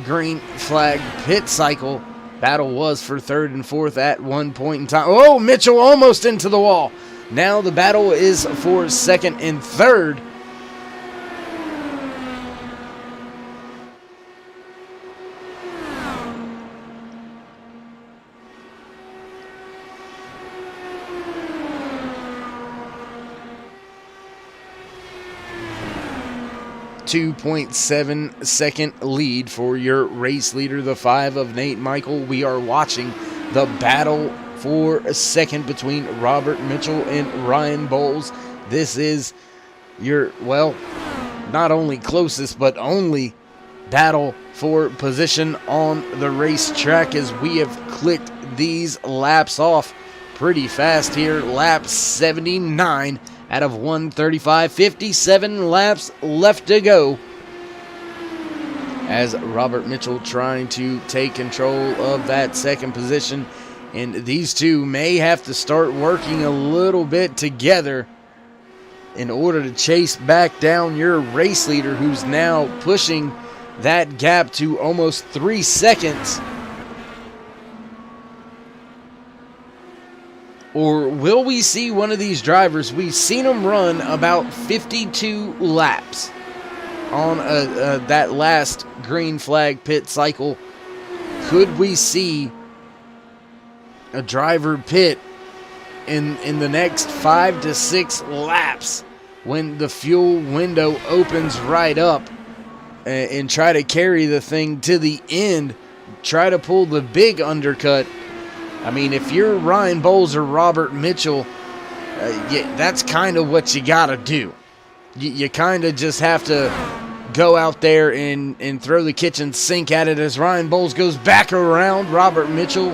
green flag pit cycle. Battle was for third and fourth at one point in time. Oh, Mitchell almost into the wall. Now the battle is for second and third. .7-second lead for your race leader, the 5 of Nate Michael. We are watching the battle for a second between Robert Mitchell and Ryan Bowles. This is your, well, not only closest, but only battle for position on the racetrack, as we have clicked these laps off pretty fast here. Lap 79 out of 135, 57 laps left to go, as Robert Mitchell trying to take control of that second position. And these two may have to start working a little bit together in order to chase back down your race leader, who's now pushing that gap to almost 3 seconds. Or will we see one of these drivers? We've seen them run about 52 laps on that last green flag pit cycle. Could we see a driver pit in the next 5 to 6 laps when the fuel window opens right up, and try to carry the thing to the end, try to pull the big undercut? I mean, if you're Ryan Bowles or Robert Mitchell, that's kind of what you got to do. You kind of just have to go out there and throw the kitchen sink at it, as Ryan Bowles goes back around. Robert Mitchell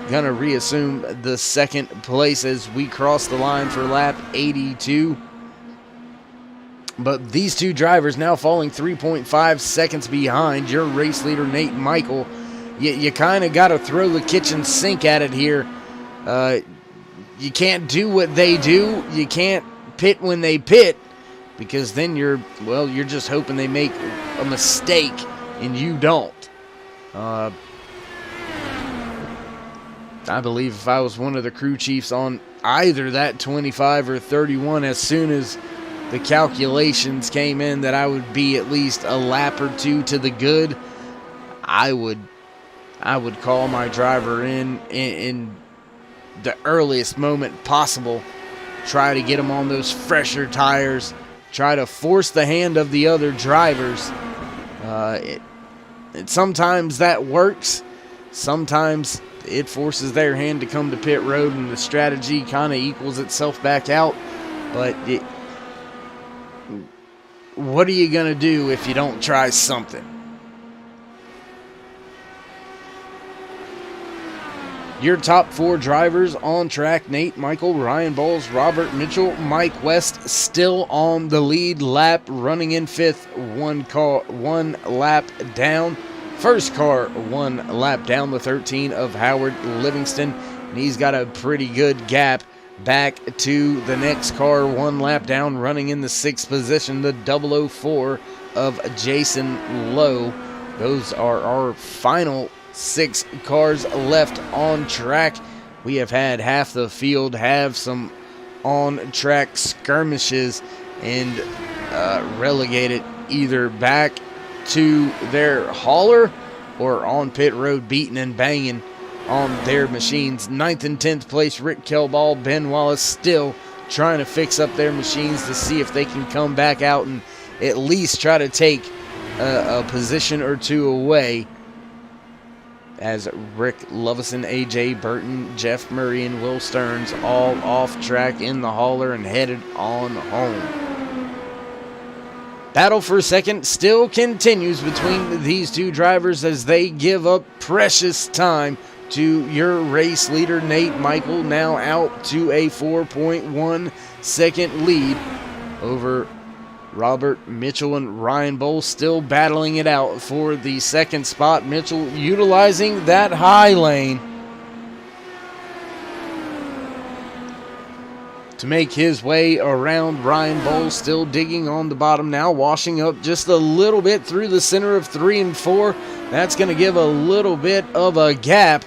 going to reassume the second place as we cross the line for lap 82. But these two drivers now falling 3.5 seconds behind your race leader, Nate Michael. You kind of got to throw the kitchen sink at it here. You can't do what they do. You can't pit when they pit, because then you're just hoping they make a mistake and you don't. I believe if I was one of the crew chiefs on either that 25 or 31 as soon as the calculations came in that I would be at least a lap or two to the good. I would call my driver in the earliest moment possible, try to get him on those fresher tires, try to force the hand of the other drivers. Sometimes that works. Sometimes it forces their hand to come to pit road and the strategy kind of equals itself back out. But what are you going to do if you don't try something? Your top 4 drivers on track: Nate Michael, Ryan Bowles, Robert Mitchell, Mike West still on the lead lap, running in 5th, one lap down. First car 1 lap down, the 13 of Howard Livingston, and he's got a pretty good gap back to the next car 1 lap down, running in the 6th position, the 004 of Jason Lowe. Those are our final 6 cars left on track. We have had half the field have some on-track skirmishes and relegated either back to their hauler or on pit road beating and banging on their machines. 9th and 10th place, Rick Kelball, Ben Wallace still trying to fix up their machines to see if they can come back out and at least try to take a position or two away, as Rick Lovison, AJ Burton, Jeff Murray, and Will Stearns all off track in the hauler and headed on home. Battle for second still continues between these two drivers as they give up precious time to your race leader, Nate Michael, now out to a 4.1 second lead over Robert Mitchell, and Ryan Bowles still battling it out for the second spot. Mitchell utilizing that high lane to make his way around Ryan Bowles, still digging on the bottom now, washing up just a little bit through the center of 3 and 4. That's going to give a little bit of a gap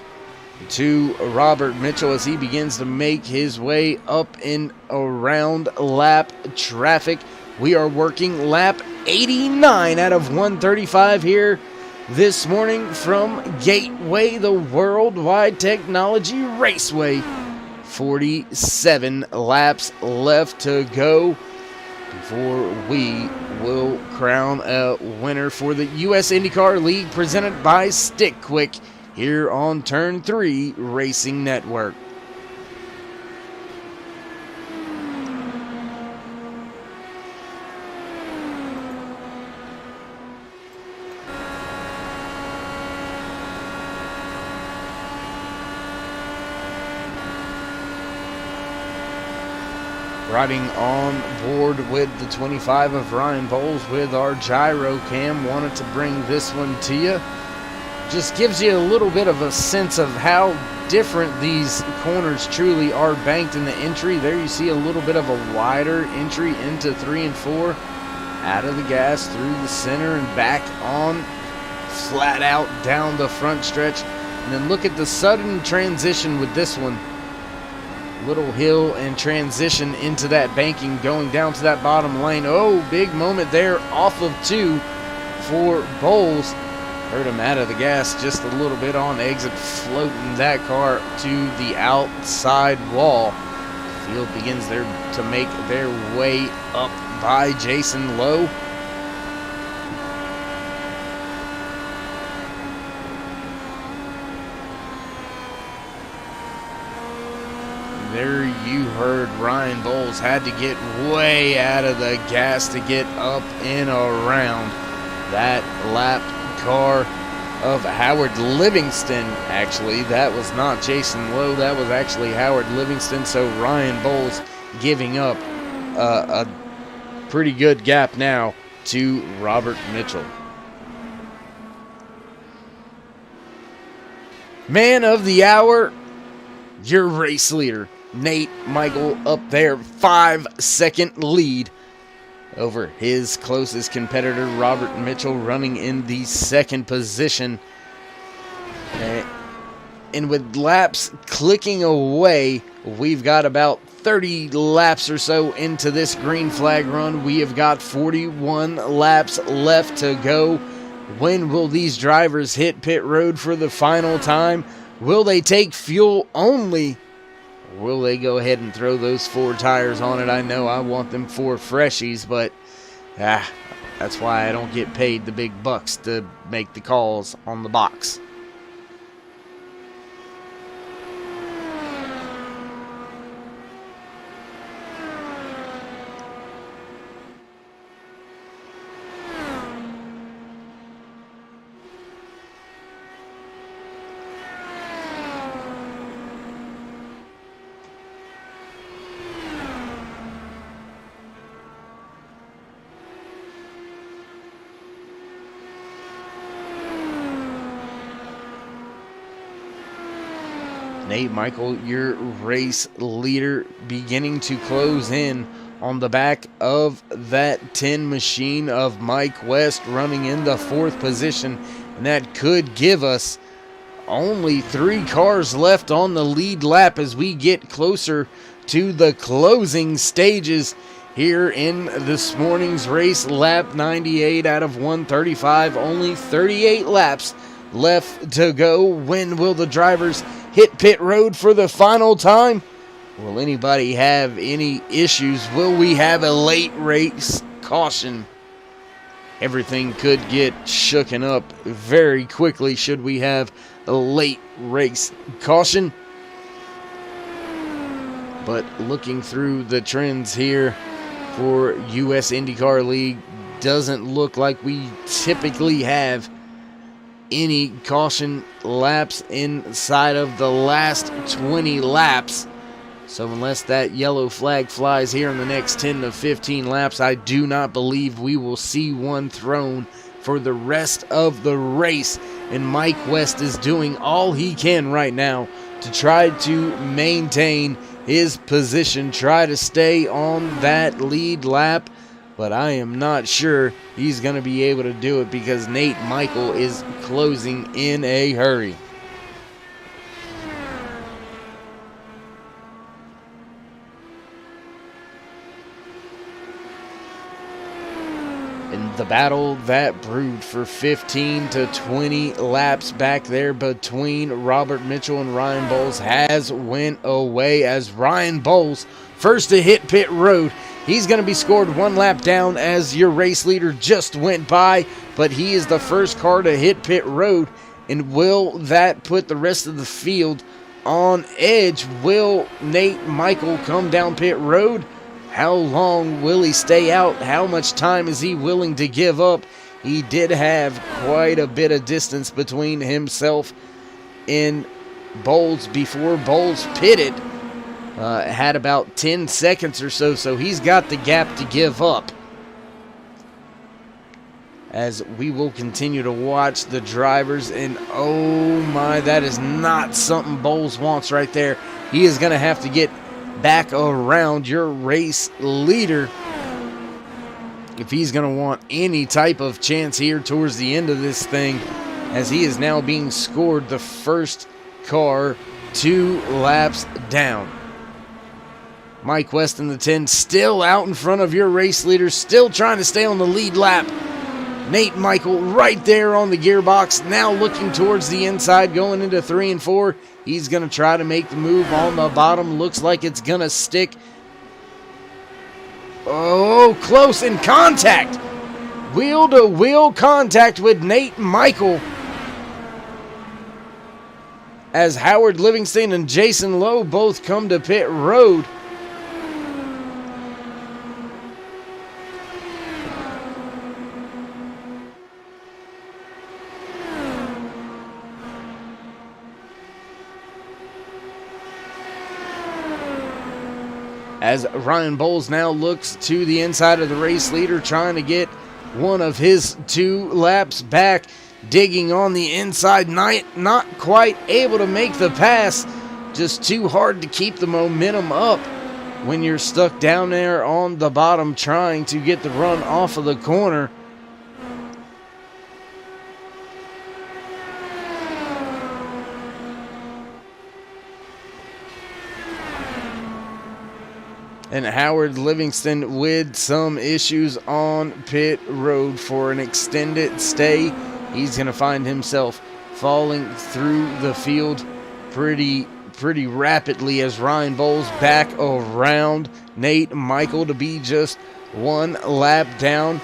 to Robert Mitchell as he begins to make his way up and around lap traffic. We are working lap 89 out of 135 here this morning from Gateway, the Worldwide Technology Raceway. 47 laps left to go before we will crown a winner for the U.S. IndyCar League presented by StickQuik here on Turn 3 Racing Network. Riding on board with the 25 of Ryan Bowles with our gyro cam. Wanted to bring this one to you. Just gives you a little bit of a sense of how different these corners truly are banked in the entry. There you see a little bit of a wider entry into 3 and 4. Out of the gas through the center and back on. Flat out down the front stretch. And then look at the sudden transition with this one. Little hill and transition into that banking, going down to that bottom lane. Oh, big moment there off of 2 for Bowles. Hurt him out of the gas just a little bit on exit, floating that car to the outside wall. Field begins there to make their way up by Jason Lowe. There you heard Ryan Bowles had to get way out of the gas to get up and around that lap car of Howard Livingston. Actually, that was not Jason Lowe. That was actually Howard Livingston. So Ryan Bowles giving up a pretty good gap now to Robert Mitchell. Man of the hour, your race leader, Nate Michael, up there, 5-second lead over his closest competitor, Robert Mitchell, running in the second position. And with laps clicking away, we've got about 30 laps or so into this green flag run. We have got 41 laps left to go. When will these drivers hit pit road for the final time? Will they take fuel only? Or will they go ahead and throw those 4 tires on it? I know I want them 4 freshies, but that's why I don't get paid the big bucks to make the calls on the box. Nate Michael, your race leader, beginning to close in on the back of that 10 machine of Mike West, running in the 4th position. And that could give us only 3 cars left on the lead lap as we get closer to the closing stages here in this morning's race. Lap 98 out of 135. Only 38 laps left to go. When will the drivers hit pit road for the final time? Will anybody have any issues? Will we have a late race caution? Everything could get shooken up very quickly should we have a late race caution. But looking through the trends here for US IndyCar League, doesn't look like we typically have any caution laps inside of the last 20 laps. So unless that yellow flag flies here in the next 10 to 15 laps, I do not believe we will see one thrown for the rest of the race. And Mike West is doing all he can right now to try to maintain his position, try to stay on that lead lap. But I am not sure he's going to be able to do it because Nate Michael is closing in a hurry. And the battle that brewed for 15 to 20 laps back there between Robert Mitchell and Ryan Bowles has went away as Ryan Bowles, first to hit pit road. He's going to be scored 1 lap down as your race leader just went by, but he is the first car to hit pit road. And will that put the rest of the field on edge? Will Nate Michael come down pit road? How long will he stay out? How much time is he willing to give up? He did have quite a bit of distance between himself and Bowles before Bowles pitted. Had about 10 seconds or so, so he's got the gap to give up. As we will continue to watch the drivers, and oh my, that is not something Bowles wants right there. He is going to have to get back around your race leader if he's going to want any type of chance here towards the end of this thing, as he is now being scored the first car 2 laps down. Mike West in the 10, still out in front of your race leader, still trying to stay on the lead lap. Nate Michael right there on the gearbox, now looking towards the inside, going into 3 and 4. He's going to try to make the move on the bottom. Looks like it's going to stick. Oh, close in contact. Wheel-to-wheel contact with Nate Michael, as Howard Livingston and Jason Lowe both come to pit road. As Ryan Bowles now looks to the inside of the race leader, trying to get one of his 2 laps back, digging on the inside, not quite able to make the pass. Just too hard to keep the momentum up when you're stuck down there on the bottom trying to get the run off of the corner. And Howard Livingston with some issues on pit road for an extended stay. He's going to find himself falling through the field pretty rapidly as Ryan Bowles back around Nate Michael to be just one lap down.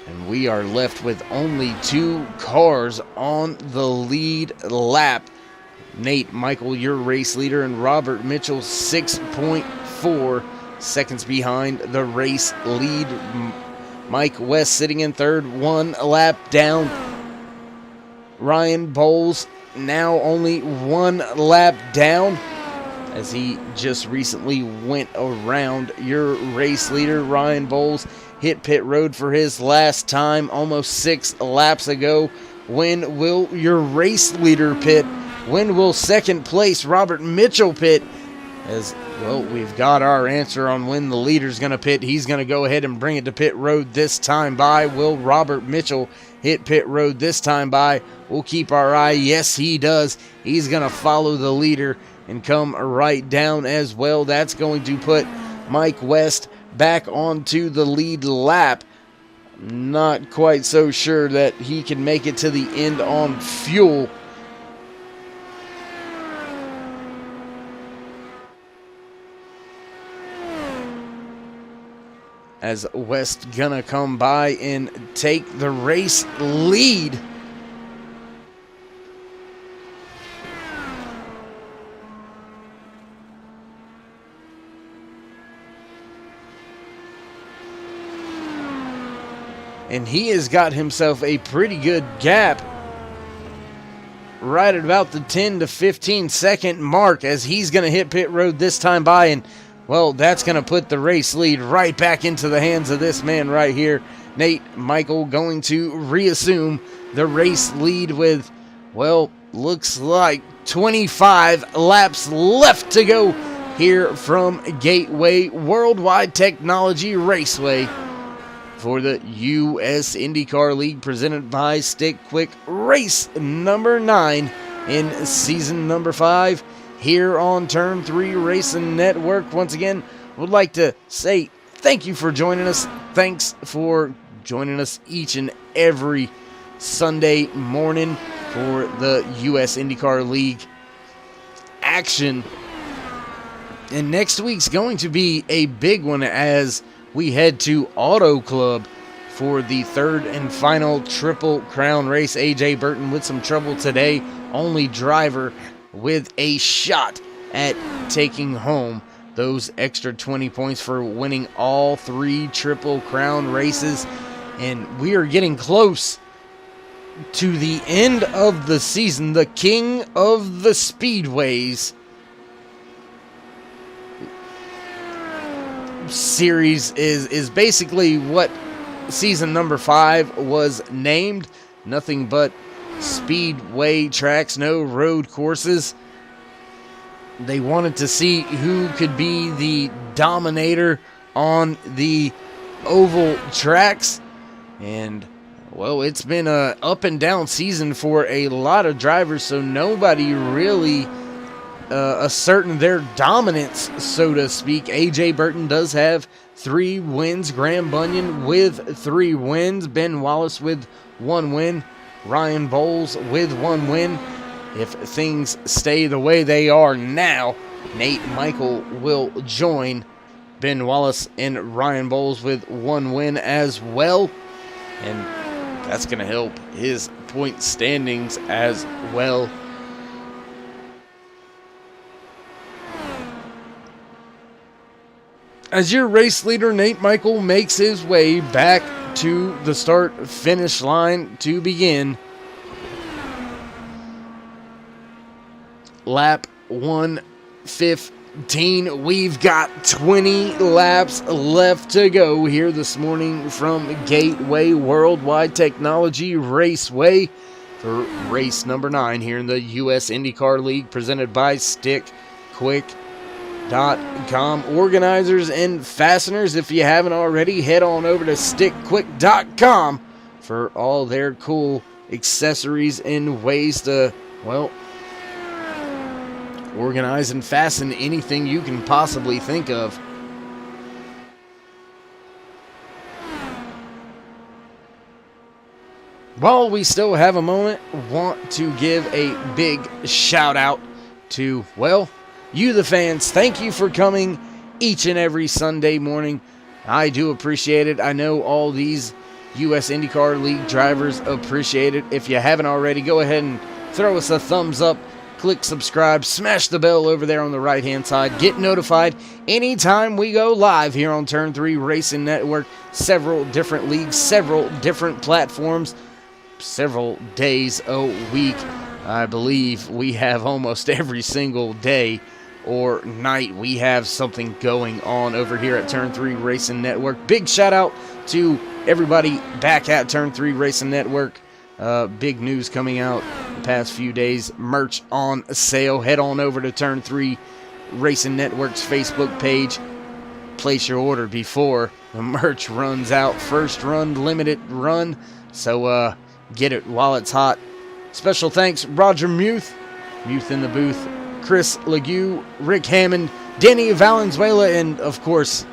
And we are left with only 2 cars on the lead lap. Nate Michael, your race leader, and Robert Mitchell 6.4 seconds behind the race lead. Mike West sitting in third, 1 lap down. Ryan Bowles now only 1 lap down as he just recently went around your race leader. Ryan Bowles hit pit road for his last time almost 6 laps ago. When will your race leader pit? When will second place Robert Mitchell pit? As well, we've got our answer on when the leader's going to pit. He's going to go ahead and bring it to pit road this time by. Will Robert Mitchell hit pit road this time by? We'll keep our eye. Yes, he does. He's going to follow the leader and come right down as well. That's going to put Mike West back onto the lead lap. Not quite so sure that he can make it to the end on fuel. As West gonna come by and take the race lead. And he has got himself a pretty good gap right at about the 10 to 15 second mark as he's going to hit pit road this time by. And, well, that's going to put the race lead right back into the hands of this man right here. Nate Michael going to reassume the race lead with, well, looks like 25 laps left to go here from Gateway Worldwide Technology Raceway for the U.S. IndyCar League presented by StickQuik, race number 9 in season number 5 here on Turn 3 Racing Network. Once again, would like to say thank you for joining us. Thanks for joining us each and every Sunday morning for the U.S. IndyCar League action. And next week's going to be a big one as we head to Auto Club for the third and final Triple Crown race. AJ Burton with some trouble today. Only driver with a shot at taking home those extra 20 points for winning all 3 Triple Crown races. And we are getting close to the end of the season. The king of the speedways series is basically what season number 5 was named. Nothing but speedway tracks, no road courses. They wanted to see who could be the dominator on the oval tracks. And, well, it's been a up and down season for a lot of drivers, so nobody really asserting their dominance, so to speak. AJ Burton does have 3 wins. Graham Bunyan with 3 wins. Ben Wallace with 1 win. Ryan Bowles with 1 win. If things stay the way they are now, Nate Michael will join Ben Wallace and Ryan Bowles with 1 win as well. And that's going to help his point standings as well. As your race leader, Nate Michael makes his way back to the start-finish line to begin lap 115. We've got 20 laps left to go here this morning from Gateway Worldwide Technology Raceway for race number 9 here in the U.S. IndyCar League presented by StickQuik.com. Organizers and fasteners, if you haven't already, head on over to StickQuik.com for all their cool accessories and ways to, well, organize and fasten anything you can possibly think of. While we still have a moment, want to give a big shout out to, well, you the fans. Thank you for coming each and every Sunday morning. I do appreciate it. I know all these U.S. IndyCar League drivers appreciate it. If you haven't already, go ahead and throw us a thumbs up, click subscribe, smash the bell over there on the right-hand side. Get notified anytime we go live here on Turn 3 Racing Network. Several different leagues, several different platforms, several days a week. I believe we have almost every single day or night we have something going on over here at Turn 3 Racing Network. Big shout out to everybody back at Turn 3 Racing Network. Big news coming out the past few days. Merch on sale. Head on over to Turn 3 Racing Network's Facebook page. Place your order before the merch runs out. First run, limited run. So get it while it's hot. Special thanks, Roger Muth in the booth, Chris Legue, Rick Hammond, Danny Valenzuela, and of course,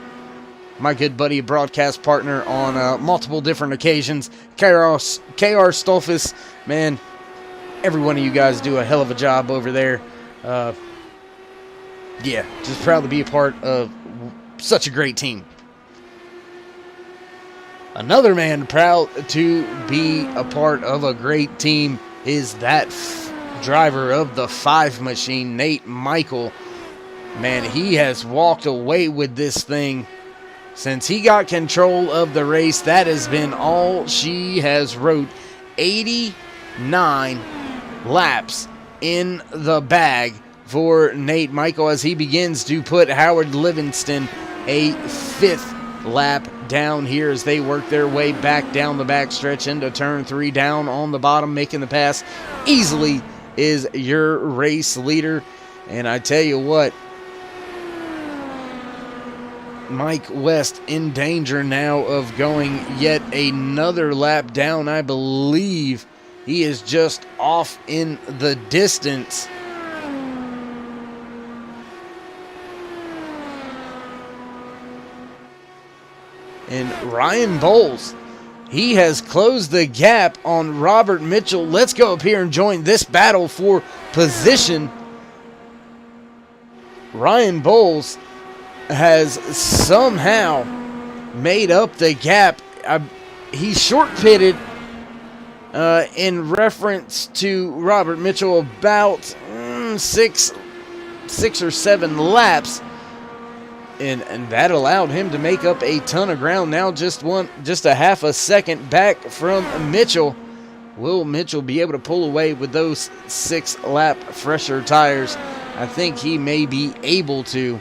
my good buddy, broadcast partner on multiple different occasions, KR Stolfus. Man, every one of you guys do a hell of a job over there. Yeah, just proud to be a part of such a great team. Another man proud to be a part of a great team is that driver of the 5 machine, Nate Michael. Man, he has walked away with this thing since he got control of the race. That has been all she has wrote. 89 laps in the bag for Nate Michael as he begins to put Howard Livingston a 5th lap down here as they work their way back down the backstretch into turn 3, down on the bottom, making the pass easily is your race leader. And I tell you what, Mike West in danger now of going yet another lap down. I believe he is just off in the distance. And Ryan Bowles, he has closed the gap on Robert Mitchell. Let's go up here and join this battle for position. Ryan Bowles has somehow made up the gap. He short pitted in reference to Robert Mitchell about 6 or 7 laps. And that allowed him to make up a ton of ground. Now just a half a second back from Mitchell. Will Mitchell be able to pull away with those 6-lap fresher tires? I think he may be able to.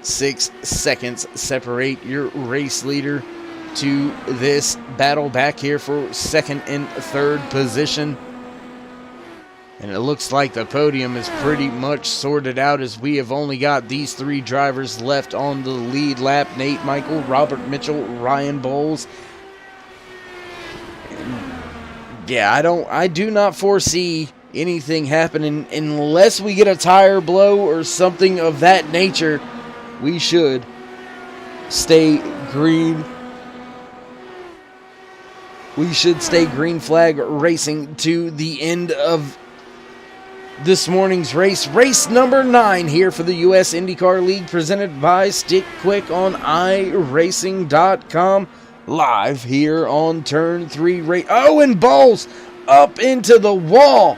Six seconds separate your race leader to this battle back here for second and third position. And it looks like the podium is pretty much sorted out as we have only got these 3 drivers left on the lead lap. Nate Michael, Robert Mitchell, Ryan Bowles. Yeah, I do not foresee anything happening unless we get a tire blow or something of that nature. We should stay green. We should stay green flag racing to the end of this morning's race. Race number 9 here for the U.S. IndyCar League, presented by StickQuik on iRacing.com. Live here on Turn 3. Oh, and Bowles up into the wall.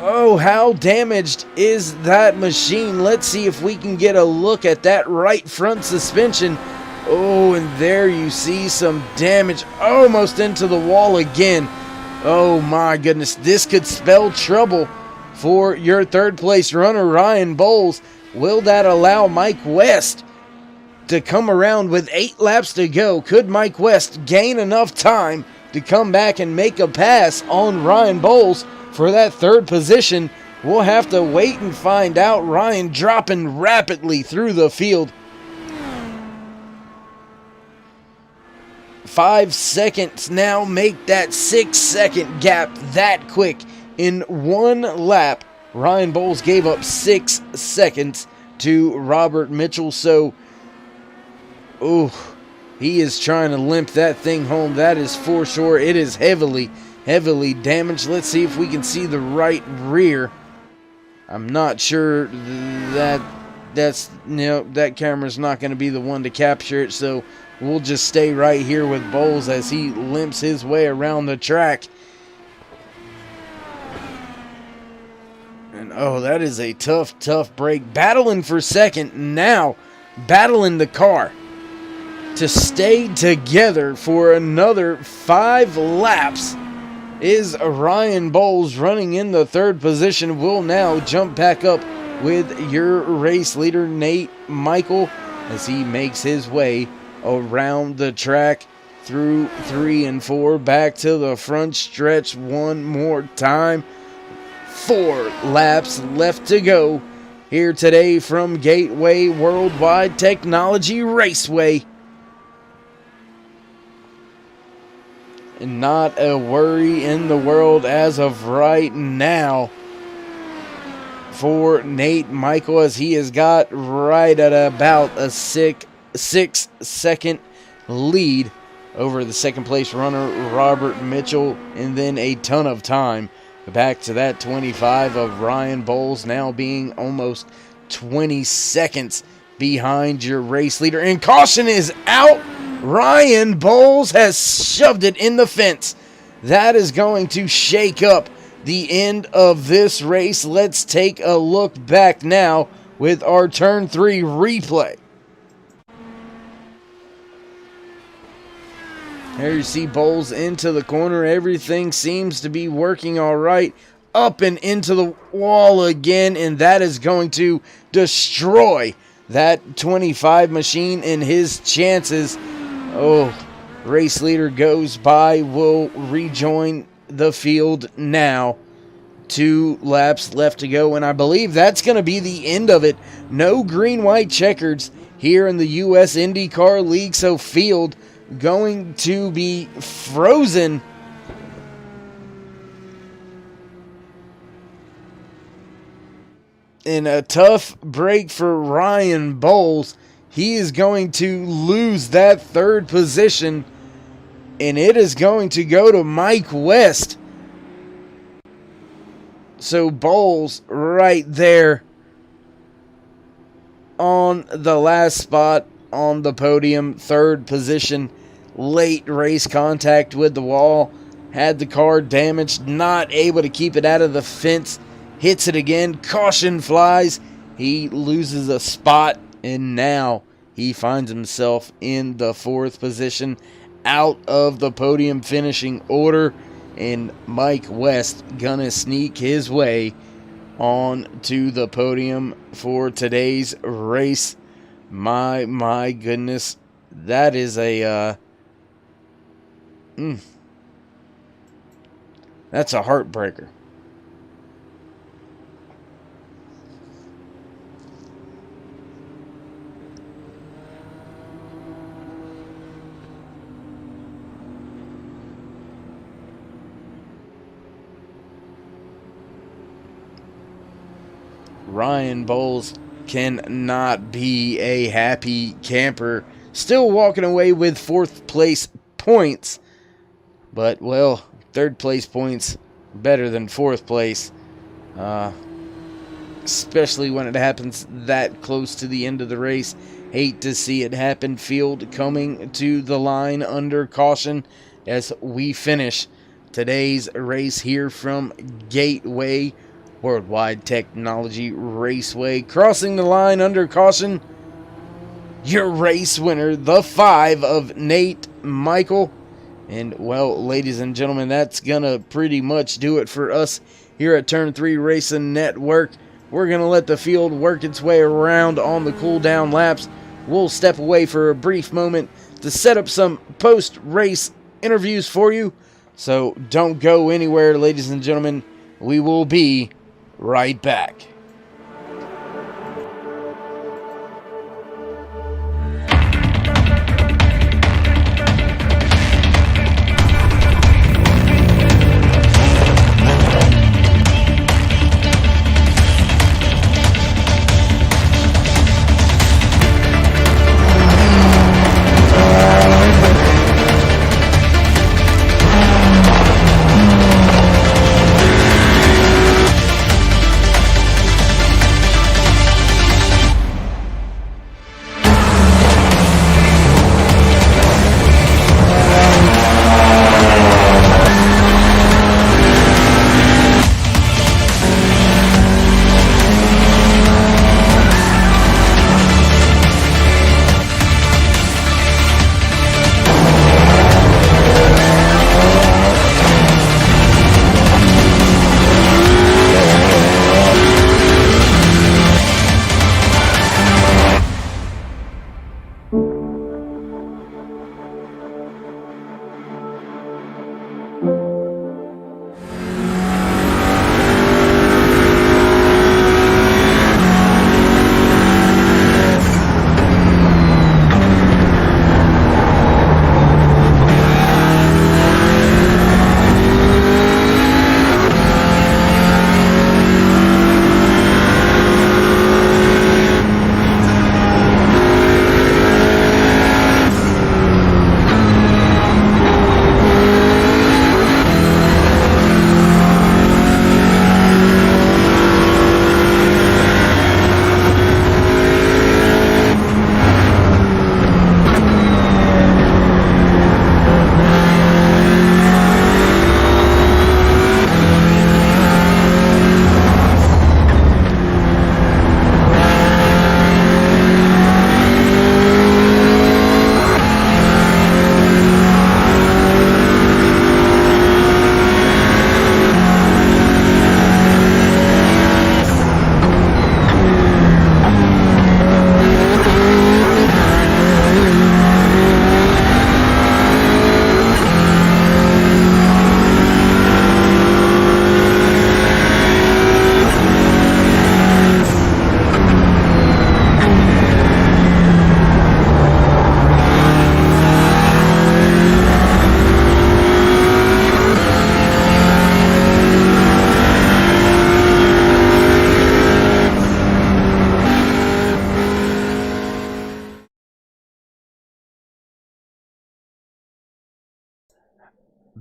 Oh, how damaged is that machine? Let's see if we can get a look at that right front suspension. Oh, and there you see some damage almost into the wall again. Oh my goodness, this could spell trouble for your third place runner, Ryan Bowles. Will that allow Mike West to come around with 8 laps to go? Could Mike West gain enough time to come back and make a pass on Ryan Bowles for that third position? We'll have to wait and find out. Ryan dropping rapidly through the field. 5 seconds now make that 6-second gap that quick in one lap. Ryan Bowles gave up 6 seconds to Robert Mitchell. So, he is trying to limp that thing home. That is for sure. It is heavily damaged. Let's see if we can see the right rear. I'm not sure that camera's not going to be the one to capture it, so we'll just stay right here with Bowles as he limps his way around the track. And that is a tough break. Battling for second, now battling the car to stay together for another 5 laps is Ryan Bowles, running in the third position. Will now jump back up with your race leader, Nate Michael, as he makes his way around the track through 3 and 4, back to the front stretch one more time. 4 laps left to go here today from Gateway Worldwide Technology Raceway. And not a worry in the world as of right now for Nate Michael, as he has got right at about a 6-second lead over the second place runner Robert Mitchell, and then a ton of time back to that 25 of Ryan Bowles, now being almost 20 seconds behind your race leader. And caution is out. Ryan Bowles has shoved it in the fence. That is going to shake up the end of this race. Let's take a look back now with our turn 3 replay. Here you see Bowles into the corner. Everything seems to be working all right. Up and into the wall again, and that is going to destroy that 25 machine and his chances. Race leader goes by, will rejoin the field now. 2 laps left to go, and I believe that's going to be the end of it. No green-white checkers here in the U.S. IndyCar League, so field going to be frozen. In a tough break for Ryan Bowles, he is going to lose that third position, and it is going to go to Mike West. So Bowles right there on the last spot on the podium, third position. Late race contact with the wall, had the car damaged, not able to keep it out of the fence, hits it again, caution flies, he loses a spot, and now he finds himself in the 4th position, out of the podium finishing order, and Mike West gonna sneak his way on to the podium for today's race. My goodness, that is that's a heartbreaker. Ryan Bowles cannot be a happy camper. Still walking away with 4th place points. But, well, 3rd place points better than 4th place. Especially when it happens that close to the end of the race. Hate to see it happen. Field coming to the line under caution as we finish today's race here from Gateway Worldwide Technology Raceway. Crossing the line under caution, your race winner, the 5 of Nate Michael. And, well, ladies and gentlemen, that's going to pretty much do it for us here at Turn 3 Racing Network. We're going to let the field work its way around on the cool-down laps. We'll step away for a brief moment to set up some post-race interviews for you. So don't go anywhere, ladies and gentlemen. We will be right back.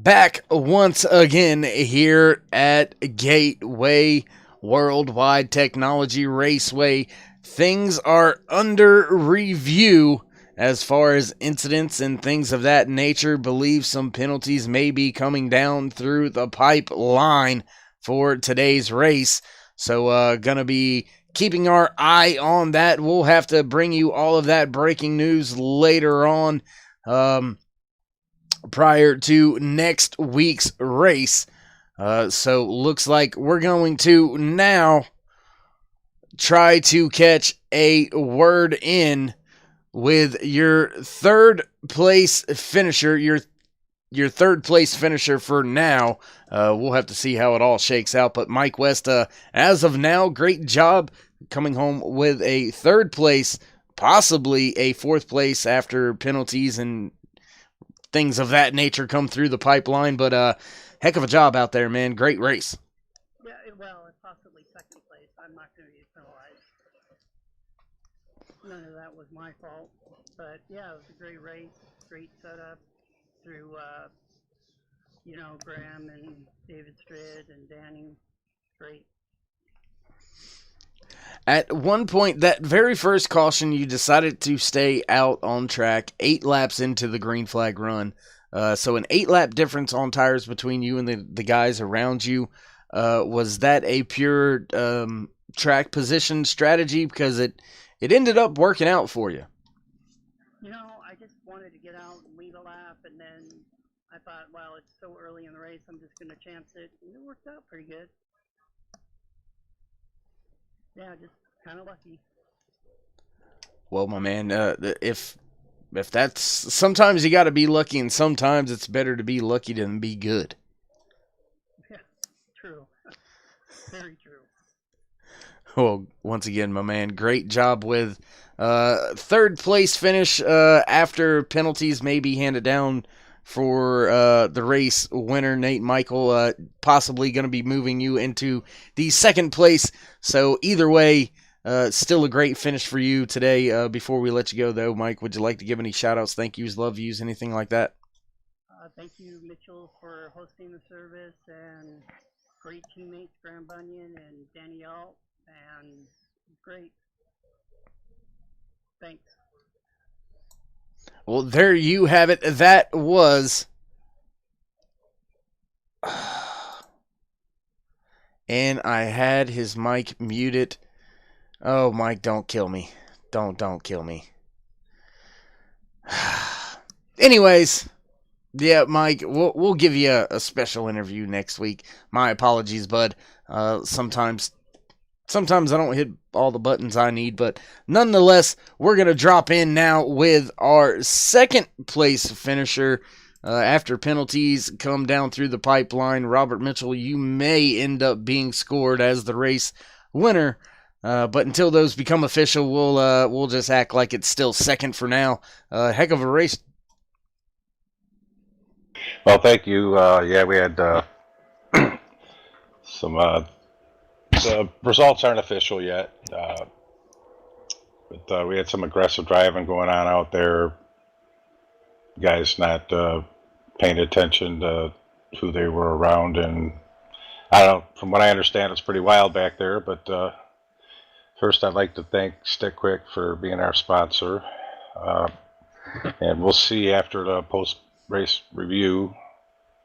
back once again here at Gateway Worldwide Technology Raceway. Things are under review as far as incidents and things of that nature. Believe some penalties may be coming down through the pipeline for today's race. So gonna be keeping our eye on that. We'll have to bring you all of that breaking news later on. Prior to next week's race. So looks like we're going to now try to catch a word in with your third place finisher, your third place finisher for now. We'll have to see how it all shakes out. But Mike West, as of now, great job coming home with a third place, possibly a fourth place after penalties and things of that nature come through the pipeline, but heck of a job out there, man. Great race. Yeah, well, it's possibly second place. I'm not going to be penalized. None of that was my fault. But yeah, it was a great race, great setup through, Graham and David Strid and Danny. Great. At one point, that very first caution, you decided to stay out on track 8 laps into the green flag run. So an 8-lap difference on tires between you and the guys around you. Was that a pure track position strategy? Because it ended up working out for you. I just wanted to get out and lead a lap, and then I thought, well, it's so early in the race, I'm just going to chance it. And it worked out pretty good. Yeah, just kind of lucky. Well, my man, if that's, sometimes you got to be lucky, and sometimes it's better to be lucky than be good. Yeah, true. Very true. Well, once again, my man, great job with third place finish after penalties may be handed down for the race winner, Nate Michael, possibly going to be moving you into the second place. So either way, still a great finish for you today. Before we let you go, though, Mike, would you like to give any shout-outs, thank yous, love yous, anything like that? Thank you, Mitchell, for hosting the service, and great teammates, Graham Bunyan and Danielle, and great. Thanks. Well, there you have it. That was... And I had his mic muted. Oh, Mike, don't kill me. Don't kill me. Anyways, yeah, Mike, we'll give you a special interview next week. My apologies, bud. Sometimes I don't hit all the buttons I need, but nonetheless, we're going to drop in now with our second place finisher. After penalties come down through the pipeline, Robert Mitchell, you may end up being scored as the race winner. But until those become official, we'll just act like it's still second for now. Heck of a race. Well, thank you. Yeah, we had some. The results aren't official yet, but we had some aggressive driving going on out there. Guys not paying attention to who they were around, and I don't know. From what I understand, it's pretty wild back there. But first, I'd like to thank StickQuik for being our sponsor, and we'll see after the post-race review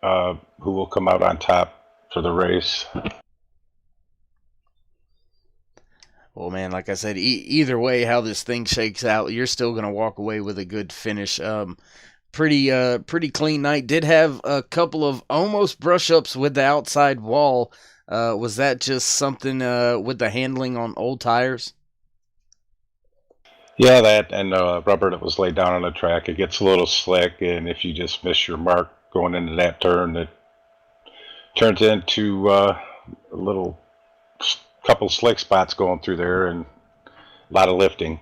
who will come out on top for the race. Well, man, like I said, either way, how this thing shakes out, you're still going to walk away with a good finish. Pretty clean night. Did have a couple of almost brush-ups with the outside wall. Was that just something with the handling on old tires? Yeah, that and rubber that was laid down on the track. It gets a little slick, and if you just miss your mark going into that turn, it turns into a little couple slick spots going through there and a lot of lifting.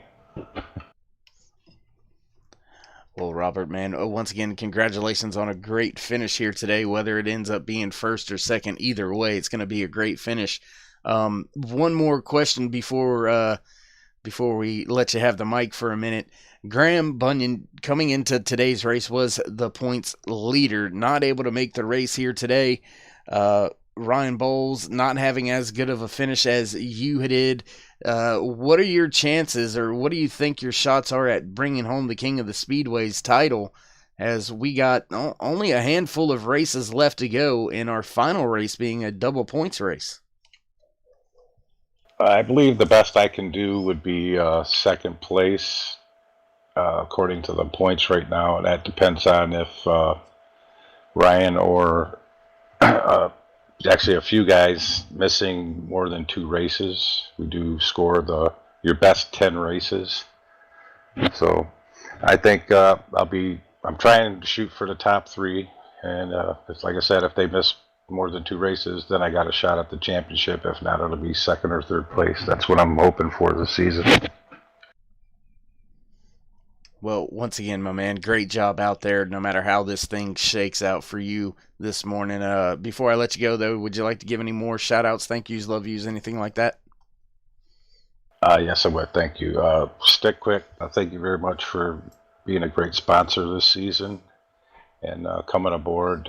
Well, Robert, man, once again, congratulations on a great finish here today. Whether it ends up being first or second, either way, it's going to be a great finish. One more question before we let you have the mic for a minute. Graham Bunyan, coming into today's race, was the points leader. Not able to make the race here today. Ryan Bowles not having as good of a finish as you did. What are your chances, or what do you think your shots are at bringing home the King of the Speedways title, as we got only a handful of races left to go, in our final race being a double points race? I believe the best I can do would be second place, according to the points right now. That depends on if Ryan or actually a few guys missing more than 2 races. We do score your best 10 races. So I think I'm trying to shoot for the top 3, and it's like I said, if they miss more than 2 races, then I got a shot at the championship. If not, it'll be second or third place. That's what I'm hoping for this season. Well, once again, my man, great job out there, no matter how this thing shakes out for you this morning. Before I let you go, though, would you like to give any more shout-outs, thank yous, love yous, anything like that? Yes, I would. Thank you. StickQuik, thank you very much for being a great sponsor this season and coming aboard.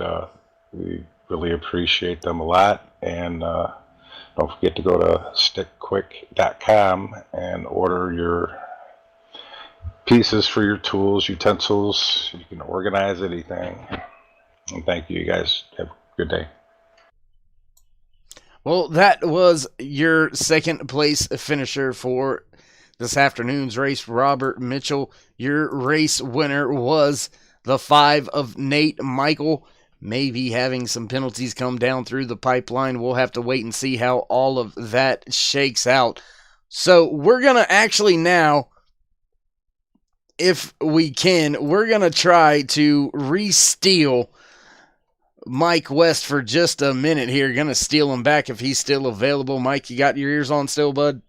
We really appreciate them a lot. And don't forget to go to stickquick.com and order your pieces for your tools, utensils. You can organize anything. And thank you, guys. Have a good day. Well, that was your second place finisher for this afternoon's race, Robert Mitchell. Your race winner was the 5 of Nate Michael. Maybe having some penalties come down through the pipeline. We'll have to wait and see how all of that shakes out. So we're going to actually now, if we can, we're going to try to re-steal Mike West for just a minute here. Going to steal him back if he's still available. Mike, you got your ears on still, bud?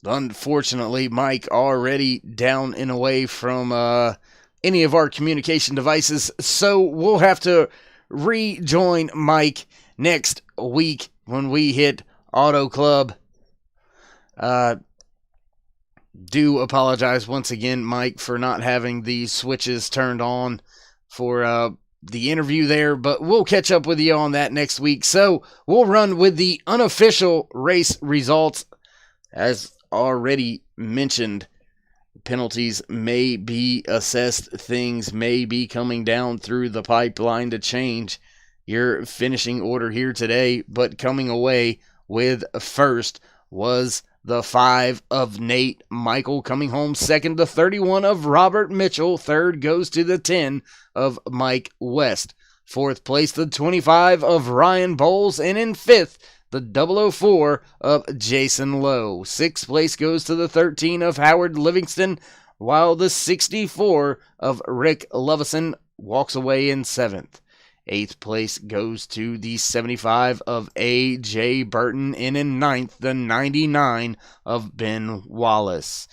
Unfortunately, Mike already down and away from any of our communication devices, so we'll have to rejoin Mike next week when we hit Auto Club. Do apologize once again, Mike, for not having the switches turned on for the interview there, but we'll catch up with you on that next week. So we'll run with the unofficial race results. As already mentioned, penalties may be assessed. Things may be coming down through the pipeline to change your finishing order here today, but coming away with first was the 5 of Nate Michael. Coming home second, the 31 of Robert Mitchell. Third goes to the 10 of Mike West. Fourth place, the 25 of Ryan Bowles. And in fifth, the 004 of Jason Lowe. Sixth place goes to the 13 of Howard Livingston, while the 64 of Rick Lovison walks away in seventh. Eighth place goes to the 75 of A.J. Burton, and in ninth, the 99 of Ben Wallace.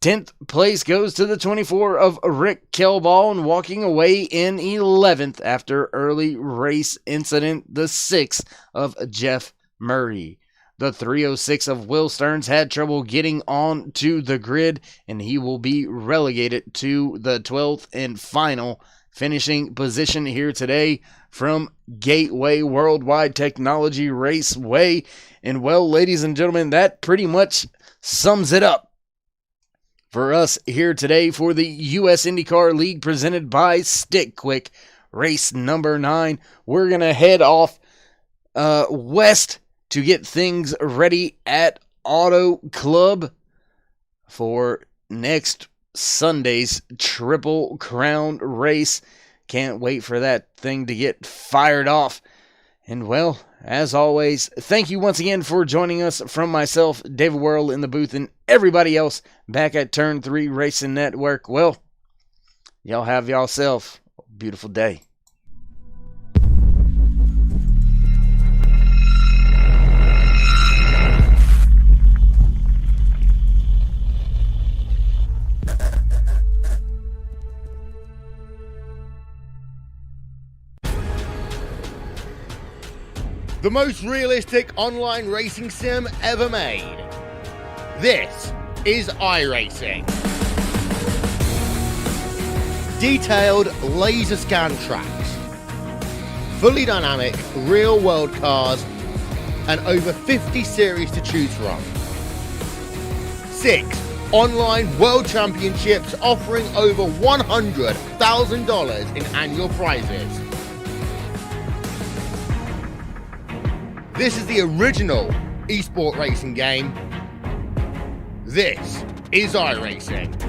10th place goes to the 24 of Rick Kelball, and walking away in 11th after early race incident, the 6 of Jeff Murray. The 306 of Will Stearns had trouble getting on to the grid, and he will be relegated to the 12th and final finishing position here today from Gateway Worldwide Technology Raceway. And well, ladies and gentlemen, that pretty much sums it up for us here today for the U.S. IndyCar League presented by StickQuik, race number 9. We're going to head off west to get things ready at Auto Club for next Sunday's Triple Crown race. Can't wait for that thing to get fired off. And well, as always, thank you once again for joining us from myself, David Worrell in the booth, and everybody else back at Turn 3 Racing Network. Well, y'all have yourself a beautiful day. The most realistic online racing sim ever made. This is iRacing. Detailed laser scan tracks, fully dynamic real world cars, and over 50 series to choose from. 6 online world championships offering over $100,000 in annual prizes. This is the original esport racing game. This is iRacing.